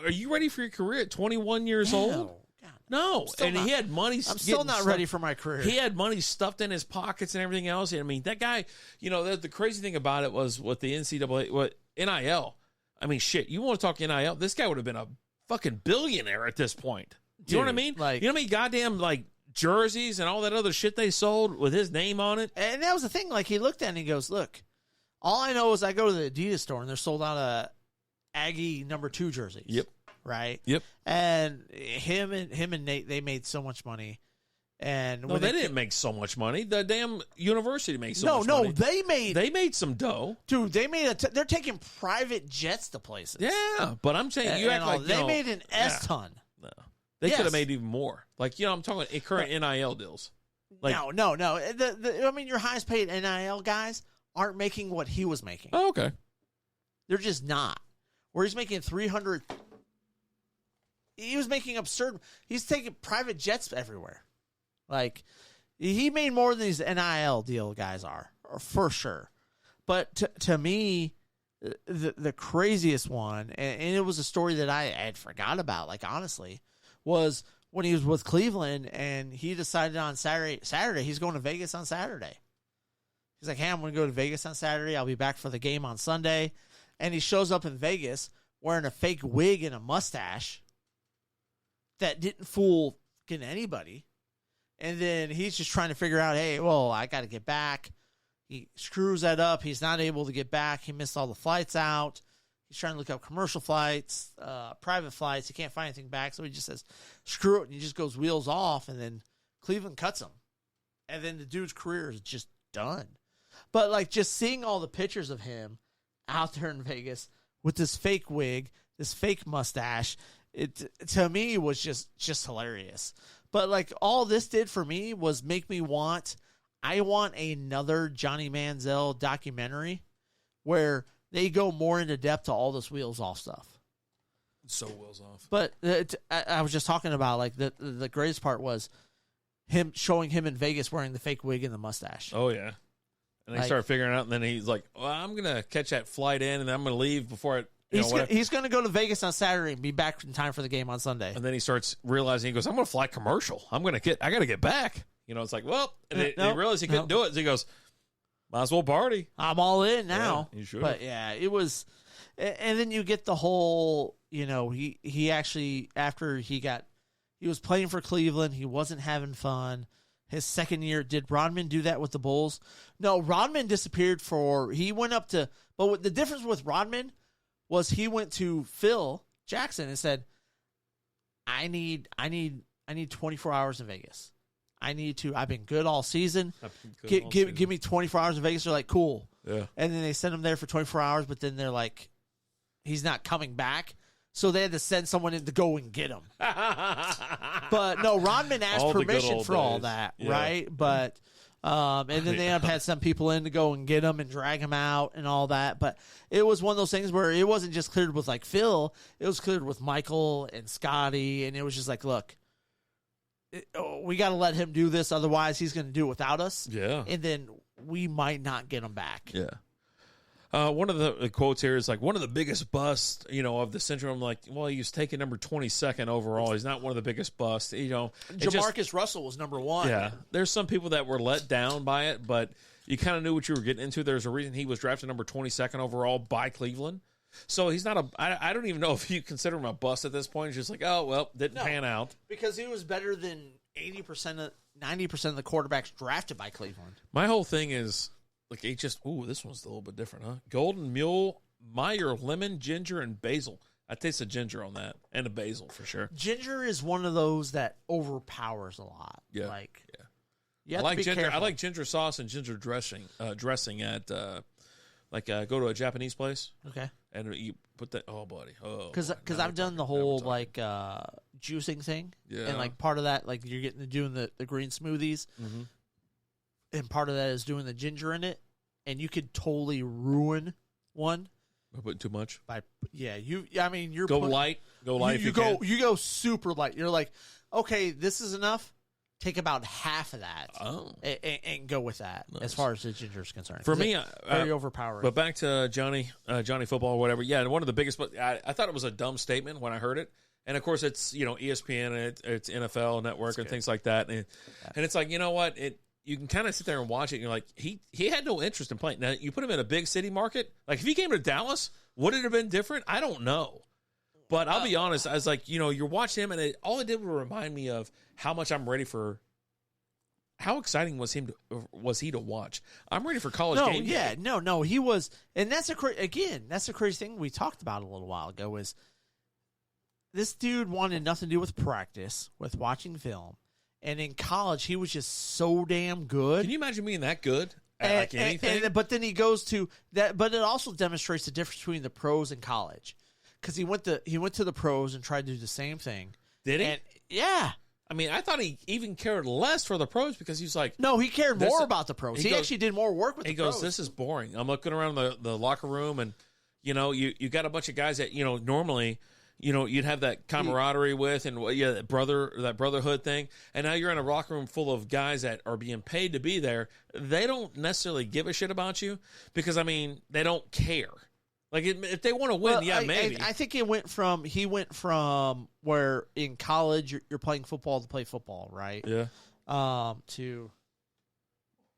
Are you ready for your career at 21 years old? God, no. And he had money. I'm still not ready for my career. He had money stuffed in his pockets and everything else. I mean, that guy, the crazy thing about it was with the NCAA, NIL. I mean, shit, you want to talk NIL? This guy would have been a fucking billionaire at this point. Do you know what I mean? Like, you know how many goddamn, jerseys and all that other shit they sold with his name on it? And that was the thing. Like, he looked at it and he goes, look, all I know is I go to the Adidas store and they're sold out of Aggie number 2 jerseys. Yep. Right? Yep. And him and Nate, they made so much money. And no, they didn't make so much money. The damn university made so much money. No, they made some dough. Dude, they're taking private jets to places. Yeah, but I'm saying you act like they made an ton. No. They could have made even more. Like, I'm talking about current NIL deals. Like, no. I mean, your highest paid NIL guys aren't making what he was making. Oh, okay. They're just not. Where he's making 300. He was making absurd. He's taking private jets everywhere. Like, he made more than these NIL deal guys are, for sure. But to me, the craziest one, and it was a story that I had forgot about, like, honestly, was when he was with Cleveland and he decided on Saturday he's going to Vegas on Saturday. He's like, hey, I'm going to go to Vegas on Saturday. I'll be back for the game on Sunday. And he shows up in Vegas wearing a fake wig and a mustache that didn't fool anybody. And then he's just trying to figure out, hey, well, I got to get back. He screws that up. He's not able to get back. He missed all the flights out. He's trying to look up commercial flights, private flights. He can't find anything back. So he just says, screw it. And he just goes wheels off. And then Cleveland cuts him. And then the dude's career is just done. But, like, just seeing all the pictures of him out there in Vegas with this fake wig, this fake mustache, it to me was just hilarious. But, like, all this did for me was make me want another Johnny Manziel documentary where they go more into depth to all this wheels off stuff. So wheels off. But I was just talking about, like, the greatest part was him showing him in Vegas wearing the fake wig and the mustache. Oh, yeah. And they started figuring out, and then he's like, well, I'm going to catch that flight in, and then I'm going to leave before it. He's going to go to Vegas on Saturday and be back in time for the game on Sunday. And then he starts realizing, he goes, I'm going to fly commercial. I got to get back. It's like, well, and he realized he couldn't do it. So he goes, might as well party. I'm all in now. Yeah, you should. But yeah, it was, and then you get the whole, he actually, after he was playing for Cleveland, he wasn't having fun. His second year, did Rodman do that with the Bulls? No, Rodman disappeared he went up to, but the difference with Rodman was he went to Phil Jackson and said, I need 24 hours in Vegas. I've been good all season. Give me 24 hours in Vegas. They're like, cool. Yeah. And then they sent him there for 24 hours, but then they're like, he's not coming back. So they had to send someone in to go and get him. But no, Rodman asked permission for all that, right? But and then they had some people in to go and get him and drag him out and all that. But it was one of those things where it wasn't just cleared with like Phil; it was cleared with Michael and Scotty, and it was just like, look, we got to let him do this, otherwise he's going to do it without us. Yeah, and then we might not get him back. Yeah. One of the quotes here is like, one of the biggest busts, of the century. I'm like, well, he was taken number 22nd overall. He's not one of the biggest busts. Jamarcus Russell was number 1. Yeah, there's some people that were let down by it, but you kind of knew what you were getting into. There's a reason he was drafted number 22nd overall by Cleveland. So he's not I don't even know if you consider him a bust at this point. It's just like, oh, well, didn't pan out. Because he was better than 90% of the quarterbacks drafted by Cleveland. My whole thing is, like, this one's a little bit different, huh? Golden Mule, Meyer, lemon, ginger, and basil. I taste the ginger on that, and the basil for sure. Ginger is one of those that overpowers a lot. Yeah, you I have like to be ginger. careful. I like ginger sauce and ginger dressing at go to a Japanese place. Okay, and you put that. Oh, buddy. Oh, because I've done the whole juicing thing. Yeah, and like part of that, like you're doing the green smoothies. Mm-hmm. And part of that is doing the ginger in it, and you could totally ruin one. By putting too much. You're light. Go light. You go super light. You're like, okay, this is enough. Take about half of that, and go with that. Nice. As far as the ginger is concerned. For me, very overpowering. But back to Johnny Football or whatever. Yeah, one of the biggest. But I thought it was a dumb statement when I heard it. And of course, it's ESPN and it's NFL Network and things like that. And it's like, you know what you can kind of sit there and watch it, and you're like, he had no interest in playing. Now, you put him in a big city market. Like, if he came to Dallas, would it have been different? I don't know. But I'll be honest, I was like, you're watching him, and all it did was remind me of how much I'm ready for. How exciting was he to watch? I'm ready for college game day. Yeah, no, he was. And that's the crazy thing we talked about a little while ago is this dude wanted nothing to do with practice, with watching film. And in college, he was just so damn good. Can you imagine being that good at like anything? But then he goes to that. But it also demonstrates the difference between the pros and college, because he went to the pros and tried to do the same thing. Did he? Yeah. I mean, I thought he even cared less for the pros because he's like, no, he cared more about the pros. He actually did more work with the pros. He goes, this is boring. I'm looking around the locker room, and You know, you got a bunch of guys that, you know, normally, you know, you'd have that camaraderie with and that brotherhood thing. And now you're in a locker room full of guys that are being paid to be there. They don't necessarily give a shit about you because, I mean, they don't care. Like, if they want to win, maybe. I think he went from where in college you're playing football to play football, right? Yeah. To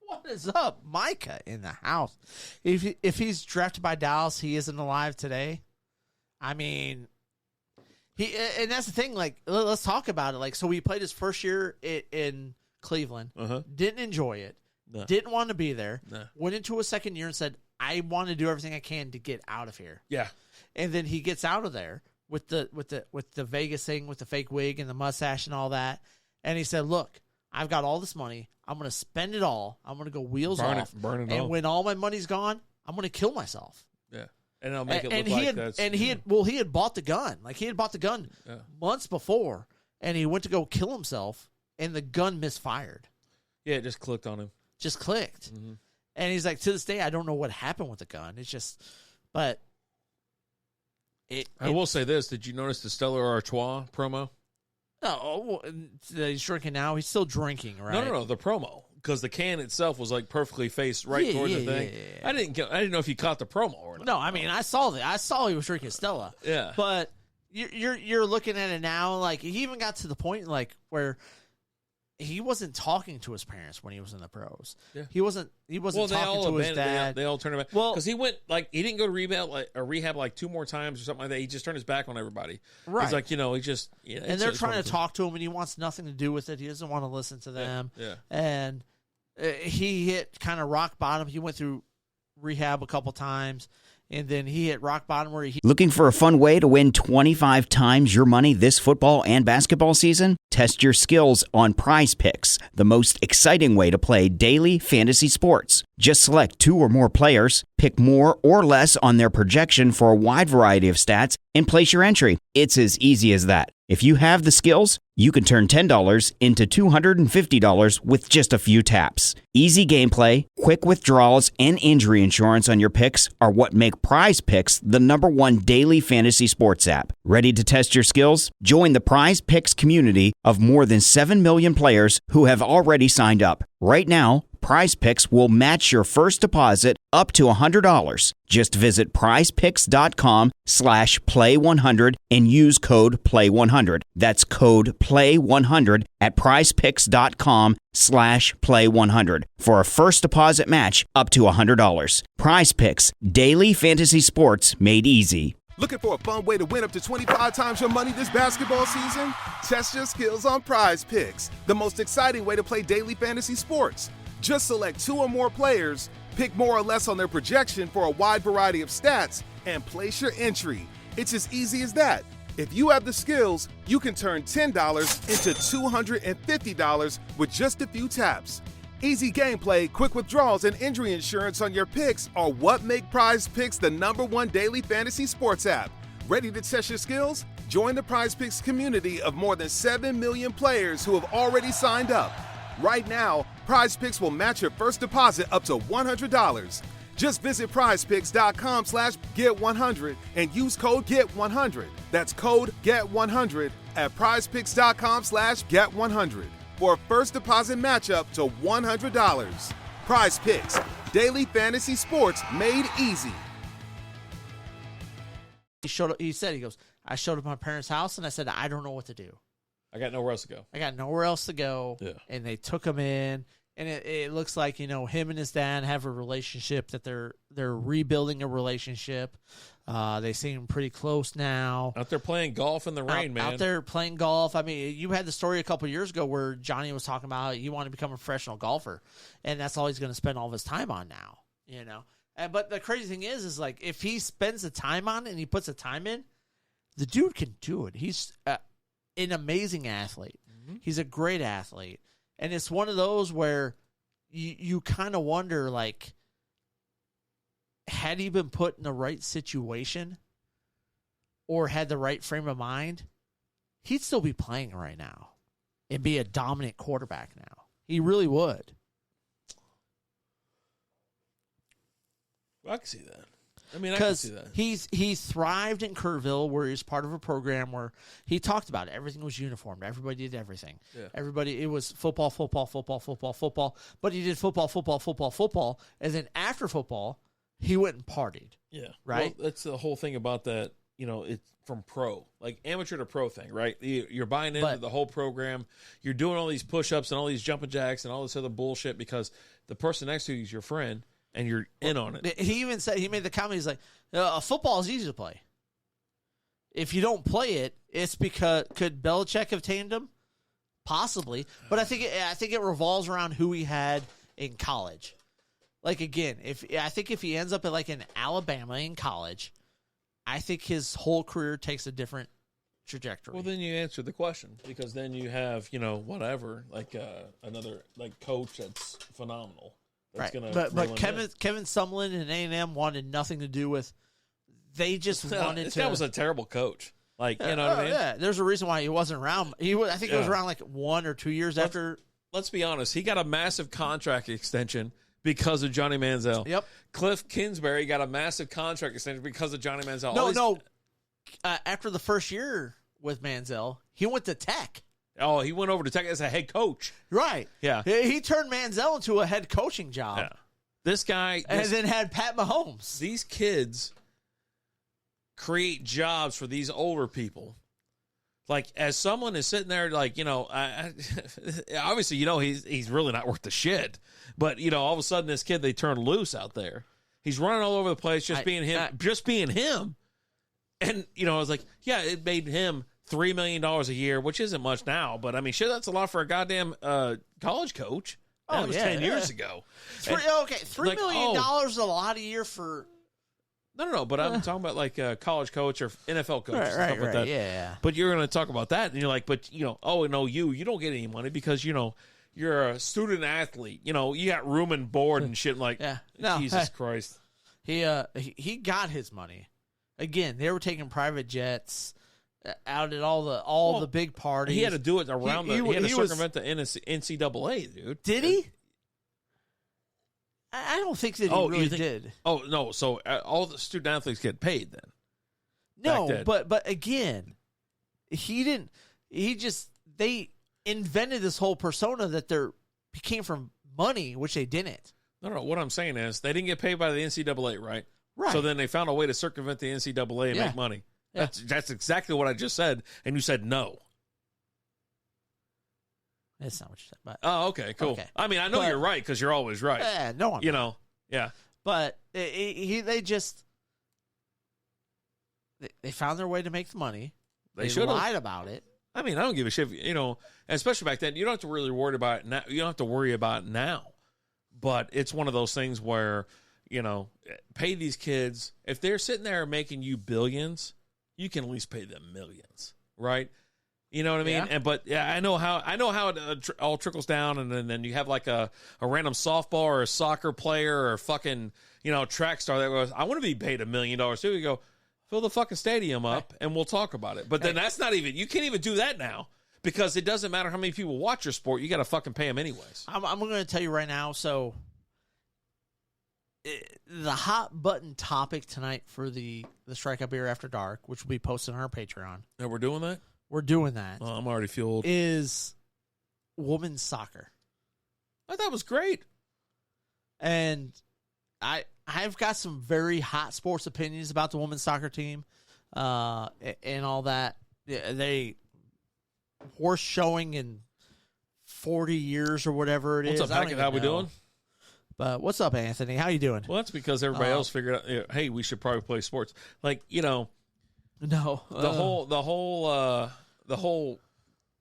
what is up, Micah in the house? If he's drafted by Dallas, he isn't alive today. I mean, and that's the thing. Like, let's talk about it. Like, so he played his first year in Cleveland, didn't enjoy it, didn't want to be there, went into a second year and said, I want to do everything I can to get out of here. Yeah. And then he gets out of there with the Vegas thing, with the fake wig and the mustache and all that. And he said, look, I've got all this money. I'm going to spend it all. I'm going to go wheels off. Burn it and all. when all my money's gone, I'm going to kill myself. Yeah. And I'll make it look like that's... And he had bought the gun. Like, he had bought the gun months before, and he went to go kill himself, and the gun misfired. Yeah, it just clicked on him. Just clicked. Mm-hmm. And he's like, to this day, I don't know what happened with the gun. It's just, but I will say this: did you notice the Stella Artois promo? No, he's drinking now. He's still drinking, right? No, the promo, because the can itself was like perfectly faced right towards the thing. Yeah. I didn't know if you caught the promo or not. No, I mean, I saw he was drinking Stella. Yeah, but you're looking at it now. Like, he even got to the point like where he wasn't talking to his parents when he was in the pros. Yeah. He wasn't talking to his dad. They all turned him back. Well, because he went he didn't go to rehab like 2 more times or something like that. He just turned his back on everybody. Right. He's like, he just and they're trying to talk to him, and he wants nothing to do with it. He doesn't want to listen to them. Yeah. And he hit kind of rock bottom. He went through rehab a couple times. And then he hit rock bottom where he... Looking for a fun way to win 25 times your money this football and basketball season? Test your skills on Prize Picks, the most exciting way to play daily fantasy sports. Just select 2 or more players, pick more or less on their projection for a wide variety of stats, and place your entry. It's as easy as that. If you have the skills, you can turn $10 into $250 with just a few taps. Easy gameplay, quick withdrawals, and injury insurance on your picks are what make Prize Picks the #1 daily fantasy sports app. Ready to test your skills? Join the Prize Picks community of more than 7 million players who have already signed up. Right now, Prize Picks will match your first deposit up to $100. Just visit prizepicks.com/play100 and use code PLAY100. That's code PLAY100 at prizepicks.com/play100 for a first deposit match up to $100. Prize Picks, daily fantasy sports made easy. Looking for a fun way to win up to 25 times your money this basketball season? Test your skills on Prize Picks, the most exciting way to play daily fantasy sports. Just select 2 or more players, pick more or less on their projection for a wide variety of stats, and place your entry. It's as easy as that. If you have the skills, you can turn $10 into $250 with just a few taps. Easy gameplay, quick withdrawals, and injury insurance on your picks are what make Prize Picks the #1 daily fantasy sports app. Ready to test your skills? Join the Prize Picks community of more than 7 million players who have already signed up. Right now, Prize Picks will match your first deposit up to $100. Just visit prizepicks.com/get100 and use code GET100. That's code GET100 at prizepicks.com/get100 for a first deposit match up to $100. Prize Picks, daily fantasy sports made easy. He goes, I showed up at my parents' house and I said, I don't know what to do. I got nowhere else to go. Yeah. And they took him in, and it looks like, him and his dad have a relationship that they're rebuilding a relationship. They seem pretty close now. Out there playing golf in the rain, man. Out there playing golf. I mean, you had the story a couple years ago where Johnny was talking about he wanted to become a professional golfer, and that's all he's going to spend all of his time on now, But the crazy thing is like, if he spends the time on it and he puts the time in, the dude can do it. He's an amazing athlete. Mm-hmm. He's a great athlete. And it's one of those where you kind of wonder, like, had he been put in the right situation or had the right frame of mind, he'd still be playing right now and be a dominant quarterback now. He really would. I can see that. I mean, I can see that. He thrived in Kerrville, where he was part of a program where he talked about it. Everything was uniformed. Everybody did everything. Yeah. It was football, football, football, football, football. But he did football, football, football, football, and then after football, he went and partied. Yeah, right. Well, that's the whole thing about that. It's from pro, like amateur to pro thing, right? You're buying into the whole program. You're doing all these push-ups and all these jumping jacks and all this other bullshit because the person next to you is your friend and you're in on it. He even said, he made the comment, he's like, football is easy to play. If you don't play it, it's because, could Belichick have tamed him? Possibly. But I think it revolves around who he had in college. Like, again, I think if he ends up at in Alabama in college, I think his whole career takes a different trajectory. Well, then you answer the question because then you have, whatever, another coach that's phenomenal. That's right. But Kevin Sumlin and A&M wanted nothing to do with. They just wanted this to. Guy was a terrible coach. You know what I mean? Yeah, there's a reason why he wasn't around. I think it was around 1 or 2 years after. Let's be honest. He got a massive contract extension because of Johnny Manziel. Yep. Cliff Kingsbury got a massive contract extension because of Johnny Manziel. No. After the first year with Manziel, he went to Tech. Oh, he went over to Tech as a head coach. Right. Yeah. He turned Manziel into a head coaching job. Yeah. This guy. And then had Pat Mahomes. These kids create jobs for these older people. As someone is sitting there, obviously, he's really not worth the shit. But, all of a sudden, this kid, they turn loose out there. He's running all over the place, being him. And, I was like, yeah, it made him $3 million a year, which isn't much now. But, I mean, shit, that's a lot for a goddamn college coach. That was 10 years ago. $3 million is a lot a year for... No, but I'm talking about a college coach or NFL coach and stuff like that. Yeah. But you're going to talk about that, and you're like, you don't get any money because, you're a student athlete. You got room and board and shit. Jesus Christ. He got his money. Again, they were taking private jets out at all the big parties. He had to do it around he had to circumvent the NCAA, dude. Did he? I don't think that he really did. Oh, no. So all the student athletes get paid then? No, but again, he didn't. They invented this whole persona that he came from money, which they didn't. No. What I'm saying is they didn't get paid by the NCAA, right? Right. So then they found a way to circumvent the NCAA and make money. Yeah. That's exactly what I just said, and you said no. That's not what you said. But okay, cool. Okay. I mean, I know you're right because you're always right. Yeah, no, yeah. But they found their way to make the money. They lied about it. I mean, I don't give a shit. Especially back then, you don't have to really worry about it now. You don't have to worry about it now. But it's one of those things where pay these kids if they're sitting there making you billions, you can at least pay them millions, right? You know what I mean? Yeah. I know how it all trickles down, and then you have a random softball or a soccer player or a fucking track star that goes, I want to be paid $1 million too. You go fill the fucking stadium up, and we'll talk about it. But then that's not even, you can't even do that now because it doesn't matter how many people watch your sport. You got to fucking pay them anyways. I'm going to tell you right now. So the hot button topic tonight for the Strikeout Beer After Dark, which will be posted on our Patreon. And we're doing that. We're doing that. Oh, I'm already fueled. Is women's soccer. I thought it was great. And I've got some very hot sports opinions about the women's soccer team and all that. They worst showing in 40 years or whatever it is. What's up, Hackett? How we doing? But what's up, Anthony? How you doing? Well, that's because everybody else figured out, hey, we should probably play sports. No. The whole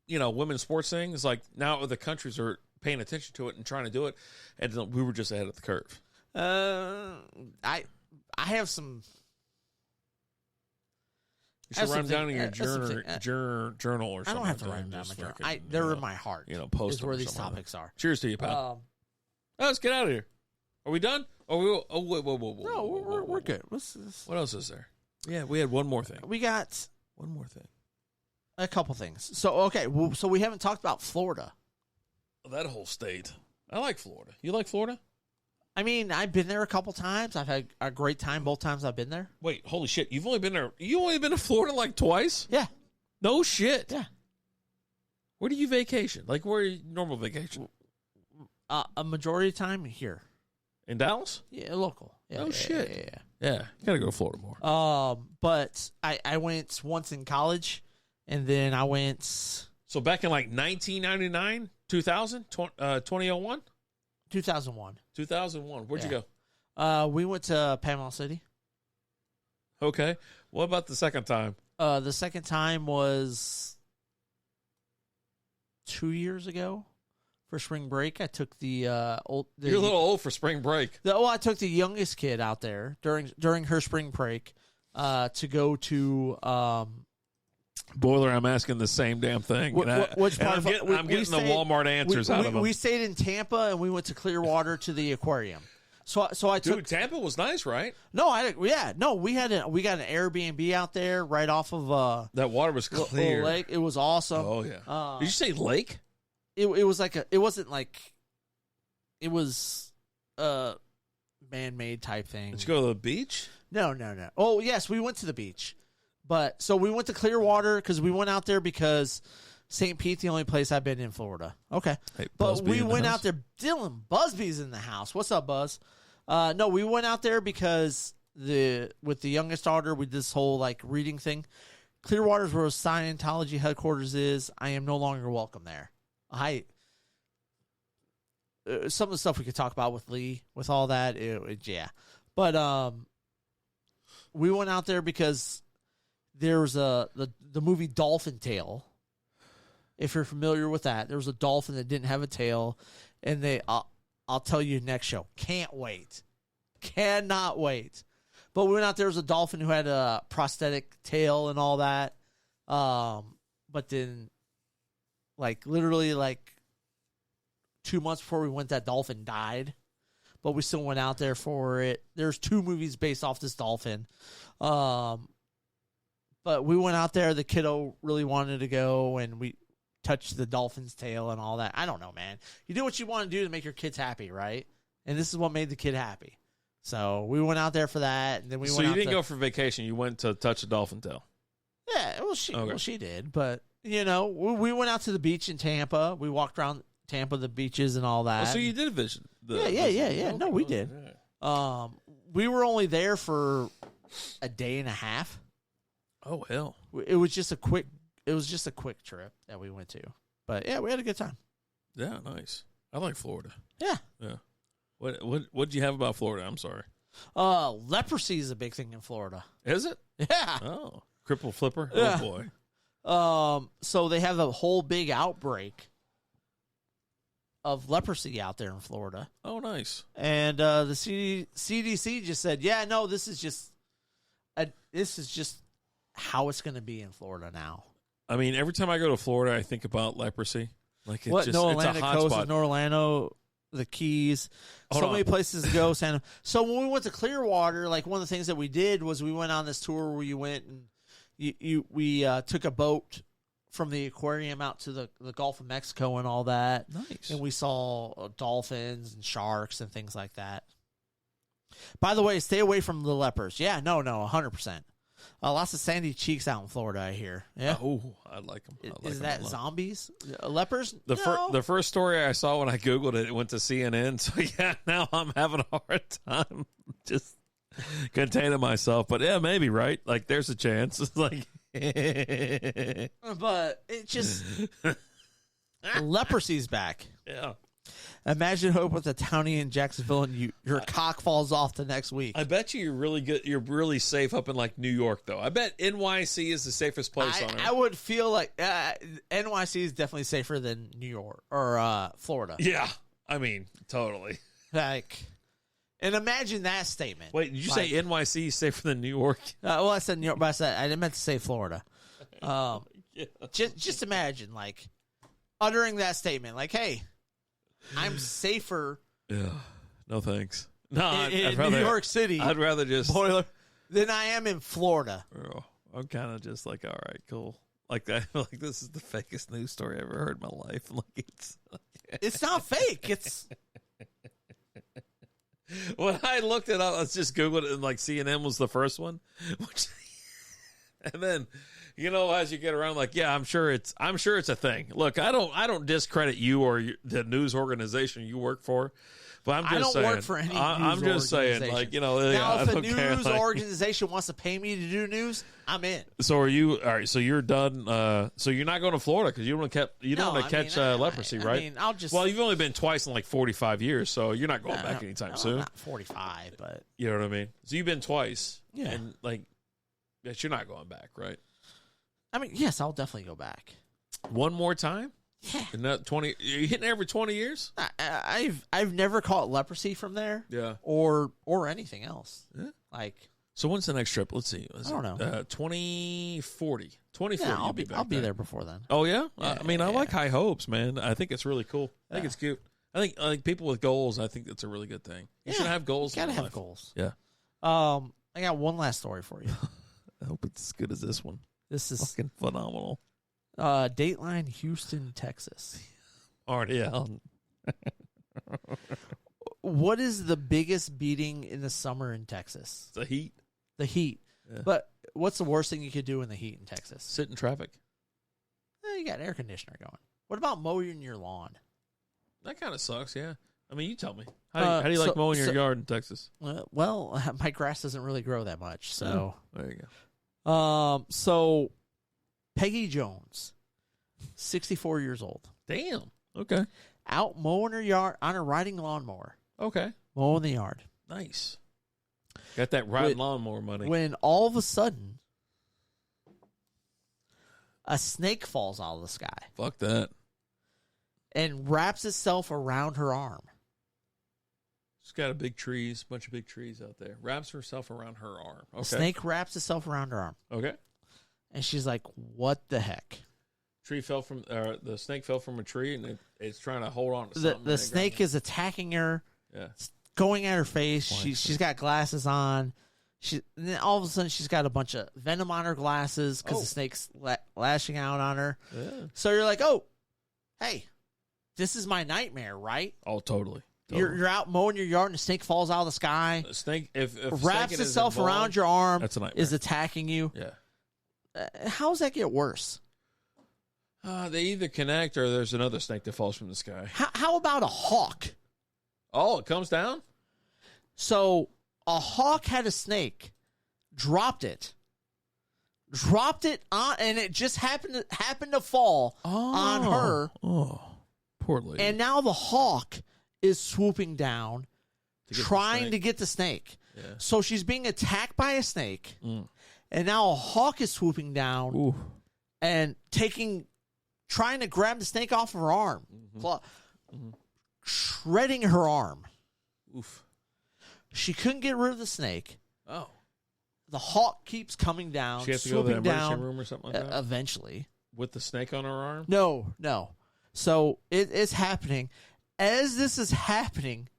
women's sports thing is now other countries are paying attention to it and trying to do it, and we were just ahead of the curve. I have some. You should write them down in your journal or something. I don't have to write them down in my journal. They're in my heart. Post is where these topics are. Cheers to you, pal. Let's get out of here. Are we done? Wait. No, we're good. What else is there? Yeah, we had one more thing. We got one more thing. A couple things. So so we haven't talked about Florida. That whole state. I like Florida. You like Florida? I mean, I've been there a couple times. I've had a great time both times I've been there. Wait, holy shit! You've only been there. You only been to Florida like twice? Yeah. No shit. Yeah. Where do you vacation? Like where you normal vacation? A majority of time here. In Dallas? Yeah, local. Yeah, shit. Yeah. You gotta go to Florida more. But I went once in college, and then I went. So back in like 1999, 2000, 2001? 2001. 2001. Where'd you go? We went to Panama City. Okay. What about the second time? The second time was 2 years ago for spring break. I took the old. You're a little old for spring break. I took the youngest kid out there during her spring break to go to. Boiler, I'm asking the same damn thing. Which part? I'm getting the Walmart answers out of them. We stayed in Tampa and we went to Clearwater to the aquarium. So I took. Dude, Tampa was nice, right? No, we got an Airbnb out there right off of that water was clear. Lake. It was awesome. Oh yeah. Did you say lake? It was like it wasn't like it was a man-made type thing. Did you go to the beach? No. Oh yes, we went to the beach. But so we went to Clearwater because we went out there because St. Pete's the only place I've been in Florida. Okay. Hey, but we went out there. Dylan Busby's in the house. What's up, Buzz? No, we went out there because with the youngest daughter, we did this whole like reading thing. Clearwater's where Scientology headquarters is. I am no longer welcome there. Some of the stuff we could talk about with Lee, with all that, yeah. But we went out there because there's the movie Dolphin Tale. If you're familiar with that, there was a dolphin that didn't have a tail, and I'll tell you next show. Can't wait, cannot wait. But we went out there was a dolphin who had a prosthetic tail and all that. But then, like literally, like 2 months before we went, that dolphin died. But we still went out there for it. There's 2 movies based off this dolphin. But we went out there. The kiddo really wanted to go, and we touched the dolphin's tail and all that. I don't know, man. You do what you want to do to make your kids happy, right? And this is what made the kid happy. So we went out there for that, and then we went. So you didn't go for vacation. You went to touch a dolphin tail. Yeah, well, she did, but we went out to the beach in Tampa. We walked around Tampa, the beaches and all that. Oh, so you did visit? Yeah. Okay. No, we did. Right. We were only there for a day and a half. Oh hell! It was just a quick trip that we went to, but yeah, we had a good time. Yeah, nice. I like Florida. Yeah. What did you have about Florida? I'm sorry. Leprosy is a big thing in Florida. Is it? Yeah. Oh, cripple flipper. Yeah. Oh boy. So they have a whole big outbreak of leprosy out there in Florida. Oh, nice. And the CDC just said, yeah, no, this is just how it's going to be in Florida now. I mean, every time I go to Florida, I think about leprosy. Like it's it's a Atlantic hot coast spot. in Orlando, the Keys, many places to go. So when we went to Clearwater, like one of the things that we did was we went on this tour where you went and we took a boat from the aquarium out to the Gulf of Mexico and all that. Nice. And we saw dolphins and sharks and things like that. By the way, stay away from the lepers. Yeah, no, 100%. Lots of sandy cheeks out in Florida, I hear. Yeah. Oh, I like them. Is that zombies? Lepers? The first story I saw when I Googled it went to CNN. So, yeah, now I'm having a hard time just containing myself. But, yeah, maybe, right? Like, there's a chance. It's like... But it just... leprosy's back. Yeah. Imagine hope with a townie in Jacksonville and your cock falls off the next week. I bet you're really good. You're really safe up in like New York, though. I bet NYC is the safest place on earth. I would feel like NYC is definitely safer than New York or Florida. Yeah, I mean, totally. Like, and imagine that statement. Wait, did you say NYC is safer than New York? Well, I said New York, but I didn't meant to say Florida. Just imagine like uttering that statement, like, "Hey, I'm safer." Yeah. No thanks. No, in New York City. I'd rather just boiler than I am in Florida. Oh, I'm kind of just like, all right, cool. Like that. Like this is the fakest news story I've ever heard in my life. Like it's not fake. It's When I looked it up, let's just Google it, and like CNN was the first one. And then, as you get around, like, yeah, I'm sure it's a thing. Look, I don't discredit you or the news organization you work for. But I'm just saying. I don't work for any news I'm just saying, like, Now, if a news organization wants to pay me to do news, I'm in. So are you? All right. So you're done. So you're not going to Florida because you don't want to catch leprosy, right? I mean, I'll just. Well, you've only been twice in like 45 years, so you're not going back anytime soon. Not 45, but you know what I mean. So you've been twice, yeah, and like, but you're not going back, right? I mean, yes, I'll definitely go back. One more time. Yeah. And that 20, are you hitting every 20 years? I've never caught leprosy from there. Yeah. Or anything else. Yeah. Like. So when's the next trip? Let's see. I don't know. 2040. 2040. Yeah, I'll be there there before then. Oh yeah. I like high hopes, man. I think it's really cool. I think it's cute. I think people with goals. I think that's a really good thing. You should have goals. You gotta have goals. Yeah. I got one last story for you. I hope it's as good as this one. This is fucking phenomenal. Dateline, Houston, Texas. RDL. What is the biggest beating in the summer in Texas? The heat. The heat. Yeah. But what's the worst thing you could do in the heat in Texas? Sit in traffic. You got an air conditioner going. What about mowing your lawn? That kind of sucks, yeah. I mean, you tell me. How do you like mowing your yard in Texas? Well, my grass doesn't really grow that much, so. There you go. So Peggy Jones, 64 years old. Damn. Okay. Out mowing her yard on a riding lawnmower. Okay. Mowing the yard. Nice. Got that riding lawnmower money. When all of a sudden, a snake falls out of the sky. Fuck that. And wraps itself around her arm. She's got a bunch of big trees out there. Wraps herself around her arm. Okay. The snake wraps itself around her arm. Okay. And she's like, what the heck? The snake fell from a tree, and it's trying to hold on to something. The snake is attacking her. Yeah. It's going at her face. She's got glasses on. And then all of a sudden, she's got a bunch of venom on her glasses because the snake's lashing out on her. Yeah. So you're like, oh, hey, this is my nightmare, right? Oh, totally. You're out mowing your yard and a snake falls out of the sky. The snake, if wraps itself around your arm, that's a nightmare. Is attacking you. Yeah. How does that get worse? They either connect or there's another snake that falls from the sky. How about a hawk? Oh, it comes down? So a hawk had a snake, dropped it on, and it just happened to fall on her. Oh, poor lady. And now the hawk is swooping down, trying to get the snake. Yeah. So she's being attacked by a snake, and now a hawk is swooping down and trying to grab the snake off of her arm, shredding her arm. Oof. She couldn't get rid of the snake. Oh. The hawk keeps coming down. She has to go to the emergency down, room or something like that? Eventually. With the snake on her arm? No. So it's happening. As this is happening,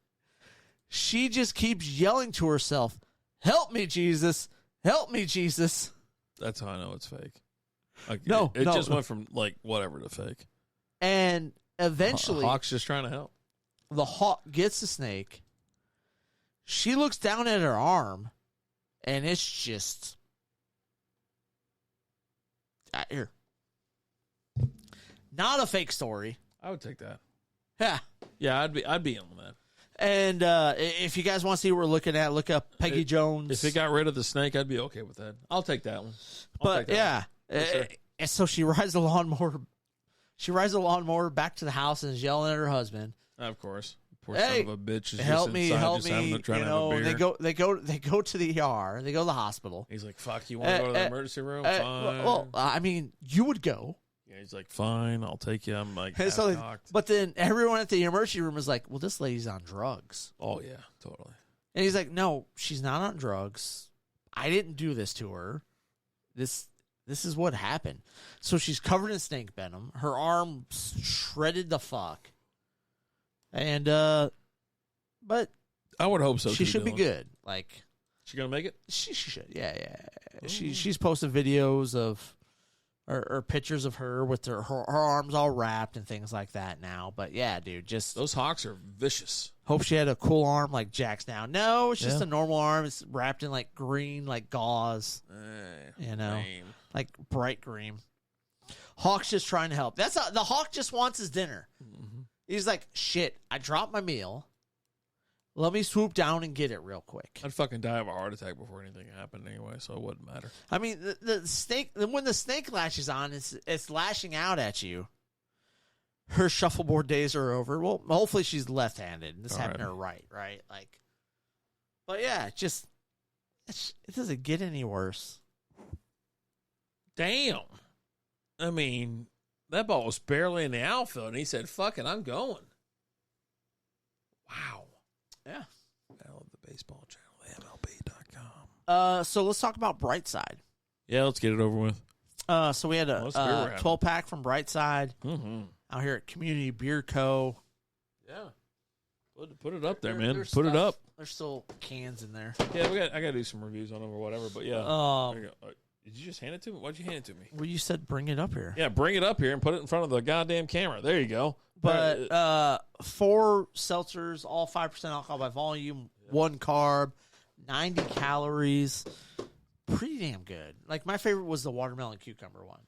she just keeps yelling to herself, "Help me, Jesus! Help me, Jesus!" That's how I know it's fake. Like, it just went from like whatever to fake. And eventually, Hawk's just trying to help. The hawk gets the snake. She looks down at her arm, and it's just here. Not a fake story. I would take that. Yeah, I'd be on that. And if you guys want to see what we're looking at, look up Peggy Jones. If it got rid of the snake, I'd be okay with that. I'll take that one. And so she rides the lawnmower. She rides the lawnmower back to the house and is yelling at her husband. Of course, poor son of a bitch is help just me, inside, help just me! trying to have a beer. They go to the ER. They go to the hospital. He's like, "Fuck, you want to go to the emergency room? Fine." Well, I mean, you would go. Yeah, he's like, "Fine, I'll take you." I'm like, but then everyone at the emergency room is like, "Well, this lady's on drugs." Oh yeah, totally. And he's like, "No, she's not on drugs. I didn't do this to her. This is what happened." So she's covered in snake venom. Her arm shredded the fuck. And but I would hope so. She should be good. She gonna make it? She should. Yeah. She's posted videos of or pictures of her with her arms all wrapped and things like that now. But yeah, dude, just those hawks are vicious. Hope she had a cool arm like Jack's now. No, it's just a normal arm. It's wrapped in like green, like gauze. Lame. Like bright green. Hawk's just trying to help. That's the Hawk just wants his dinner. Mm-hmm. He's like, shit, I dropped my meal. Let me swoop down and get it real quick. I'd fucking die of a heart attack before anything happened anyway, so it wouldn't matter. I mean, the snake, when the snake lashes on, it's lashing out at you. Her shuffleboard days are over. Well, hopefully she's left-handed. This happened to her right? Like, but yeah, it doesn't get any worse. Damn. I mean, that ball was barely in the outfield, and he said, fuck it, I'm going. Wow. Yeah. I love the baseball channel, MLB.com. So let's talk about Brightside. Yeah, let's get it over with. So we had a 12-pack from Brightside out here at Community Beer Co. Yeah. Put it up there, man. Put it up. There's still cans in there. Yeah, I got to do some reviews on them or whatever, but yeah. There you go. Did you just hand it to me? Why'd you hand it to me? Well, you said bring it up here. Yeah, bring it up here and put it in front of the goddamn camera. There you go. But 4 seltzers, all 5% alcohol by volume, 1 carb, 90 calories. Pretty damn good. Like, my favorite was the watermelon cucumber one.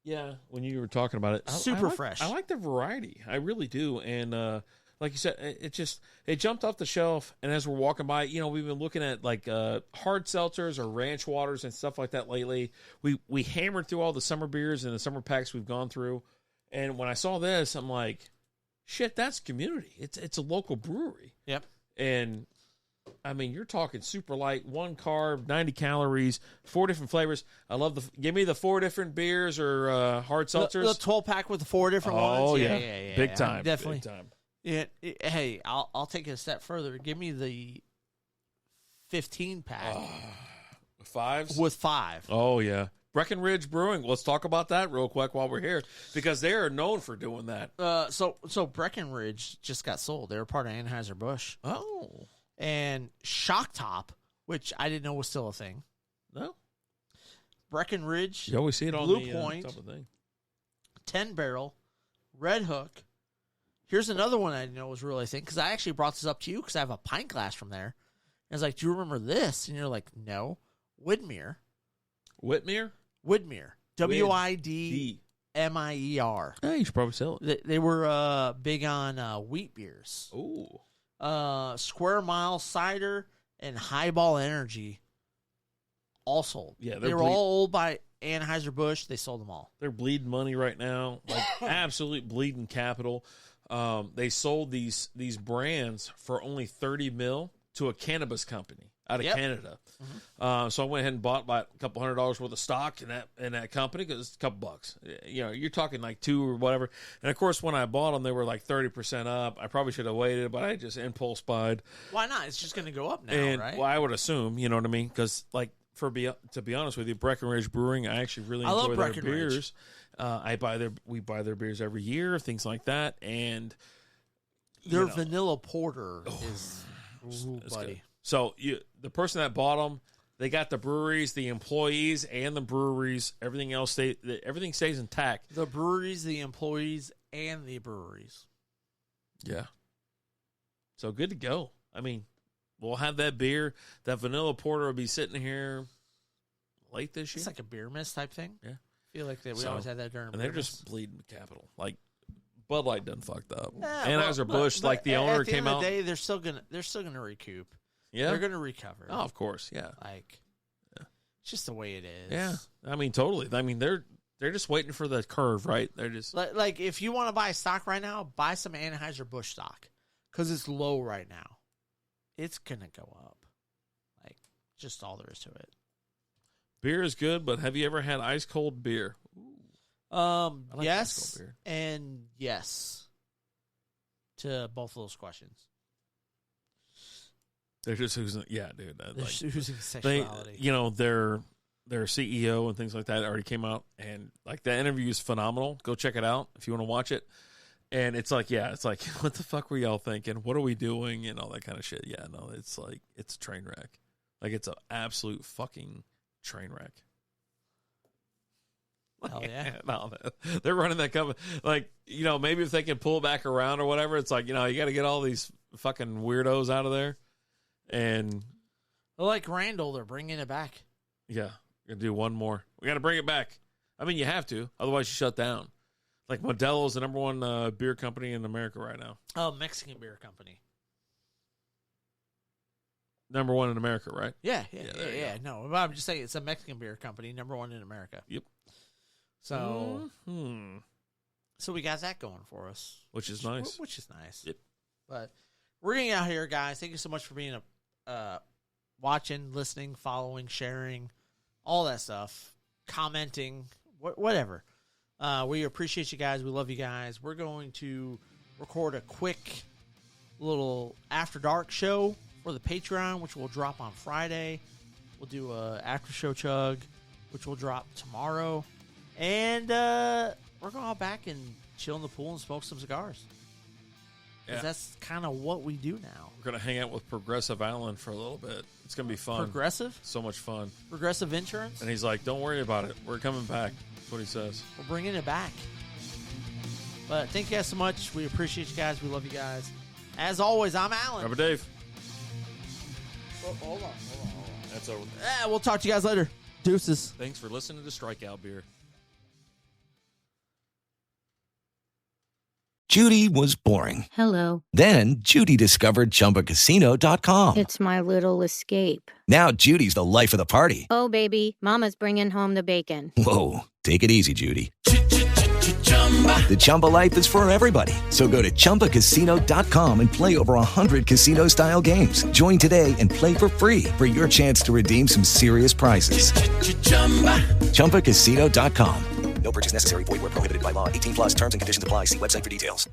Yeah, when you were talking about it. Super fresh. I like the variety. I really do. And like you said, it jumped off the shelf, and as we're walking by, we've been looking at like hard seltzers or ranch waters and stuff like that lately. We hammered through all the summer beers and the summer packs we've gone through, and when I saw this, I'm like, shit, that's community. It's a local brewery. Yep. And I mean, you're talking super light, 1 carb, 90 calories, 4 different flavors. I love give me the 4 different beers or hard seltzers. The 12-pack with the 4 different ones. Oh yeah. Big time. Definitely. Big time. Hey, I'll take it a step further. Give me the 15-pack. 5s? With 5. Oh, yeah. Breckenridge Brewing. Let's talk about that real quick while we're here, because they are known for doing that. So Breckenridge just got sold. They were part of Anheuser-Busch. Oh. And Shock Top, which I didn't know was still a thing. No. Breckenridge. You always see it on Blue the Point, top of the thing. 10 Barrel, Red Hook. Here's another one I didn't know was really a thing, because I actually brought this up to you because I have a pint glass from there. And I was like, do you remember this? And you're like, no. Widmer. Widmer? Widmer. Widmer. Hey, you should probably sell it. They were big on wheat beers. Ooh. Square Mile Cider and Highball Energy all sold. Yeah, they were all owned by Anheuser-Busch. They sold them all. They're bleeding money right now, like absolute bleeding capital. They sold these brands for only $30 million to a cannabis company out of Canada. Mm-hmm. So I went ahead and bought about a couple $100 worth of stock in that company because it's a couple bucks. You're talking like 2 or whatever. And of course, when I bought them, they were like 30% up. I probably should have waited, but I just impulse buyed. Why not? It's just going to go up now, right? Well, I would assume, you know what I mean? Because like to be honest with you, Breckenridge Brewing, I actually really enjoy their beers. We buy their beers every year, things like that, and their vanilla porter is buddy. Good. So the person that bought them, they got the breweries, the employees, and the breweries. Everything else everything stays intact. The breweries, the employees, and the breweries. Yeah. So good to go. I mean, we'll have that beer. That vanilla porter will be sitting here late this year. It's like a beer mist type thing. Yeah. I feel like we always had that during. And they're just bleeding capital. Like Bud Light done fucked up. Anheuser-Busch, like the owner at the came end out. Of the day, they're still gonna recoup. Yeah, they're gonna recover. Oh, of course, yeah. It's just the way it is. Yeah, I mean, totally. I mean, they're just waiting for the curve, right? They're just like if you want to buy stock right now, buy some Anheuser-Busch stock because it's low right now. It's gonna go up. Like just all there is to it. Beer is good, but have you ever had ice cold beer? Like yes and yes to both of those questions. They're just oozing, yeah, dude. They're oozing sexuality. Their CEO and things like that already came out, and like that interview is phenomenal. Go check it out if you want to watch it. And it's like, what the fuck were y'all thinking? What are we doing? And all that kind of shit. Yeah, no, it's like it's a train wreck. Like it's an absolute fucking train wreck. Hell yeah. No, they're running that company. Like, maybe if they can pull back around or whatever, it's like, you got to get all these fucking weirdos out of there. And like Randall, they're bringing it back. Yeah, we're going to do one more. We got to bring it back. I mean, you have to. Otherwise, you shut down. Like, Modelo's the number one beer company in America right now. Oh, Mexican beer company. Number one in America, right? Yeah. No, I'm just saying it's a Mexican beer company, number one in America. Yep. So, so we got that going for us. Which is nice. Which is nice. Yep. But we're getting out here, guys. Thank you so much for being watching, listening, following, sharing, all that stuff, commenting, whatever. We appreciate you guys. We love you guys. We're going to record a quick little after dark show for the Patreon, which will drop on Friday. We'll do a after show chug, which will drop tomorrow. And we're going out back and chill in the pool and smoke some cigars. Yeah. That's kind of what we do now. We're going to hang out with Progressive Alan for a little bit. It's going to be fun. Progressive? So much fun. Progressive Insurance? And he's like, don't worry about it. We're coming back. That's what he says. We're bringing it back. But thank you guys so much. We appreciate you guys. We love you guys. As always, I'm Alan. Robert Dave. Hold on. That's over. We'll talk to you guys later. Deuces. Thanks for listening to Strikeout Beer. Judy was boring. Hello. Then Judy discovered ChumbaCasino.com. It's my little escape. Now Judy's the life of the party. Oh, baby, mama's bringing home the bacon. Whoa, take it easy, Judy. The Chumba life is for everybody. So go to ChumbaCasino.com and play over 100 casino-style games. Join today and play for free for your chance to redeem some serious prizes. ChumbaCasino.com. No purchase necessary. Void where prohibited by law. 18+ terms and conditions apply. See website for details.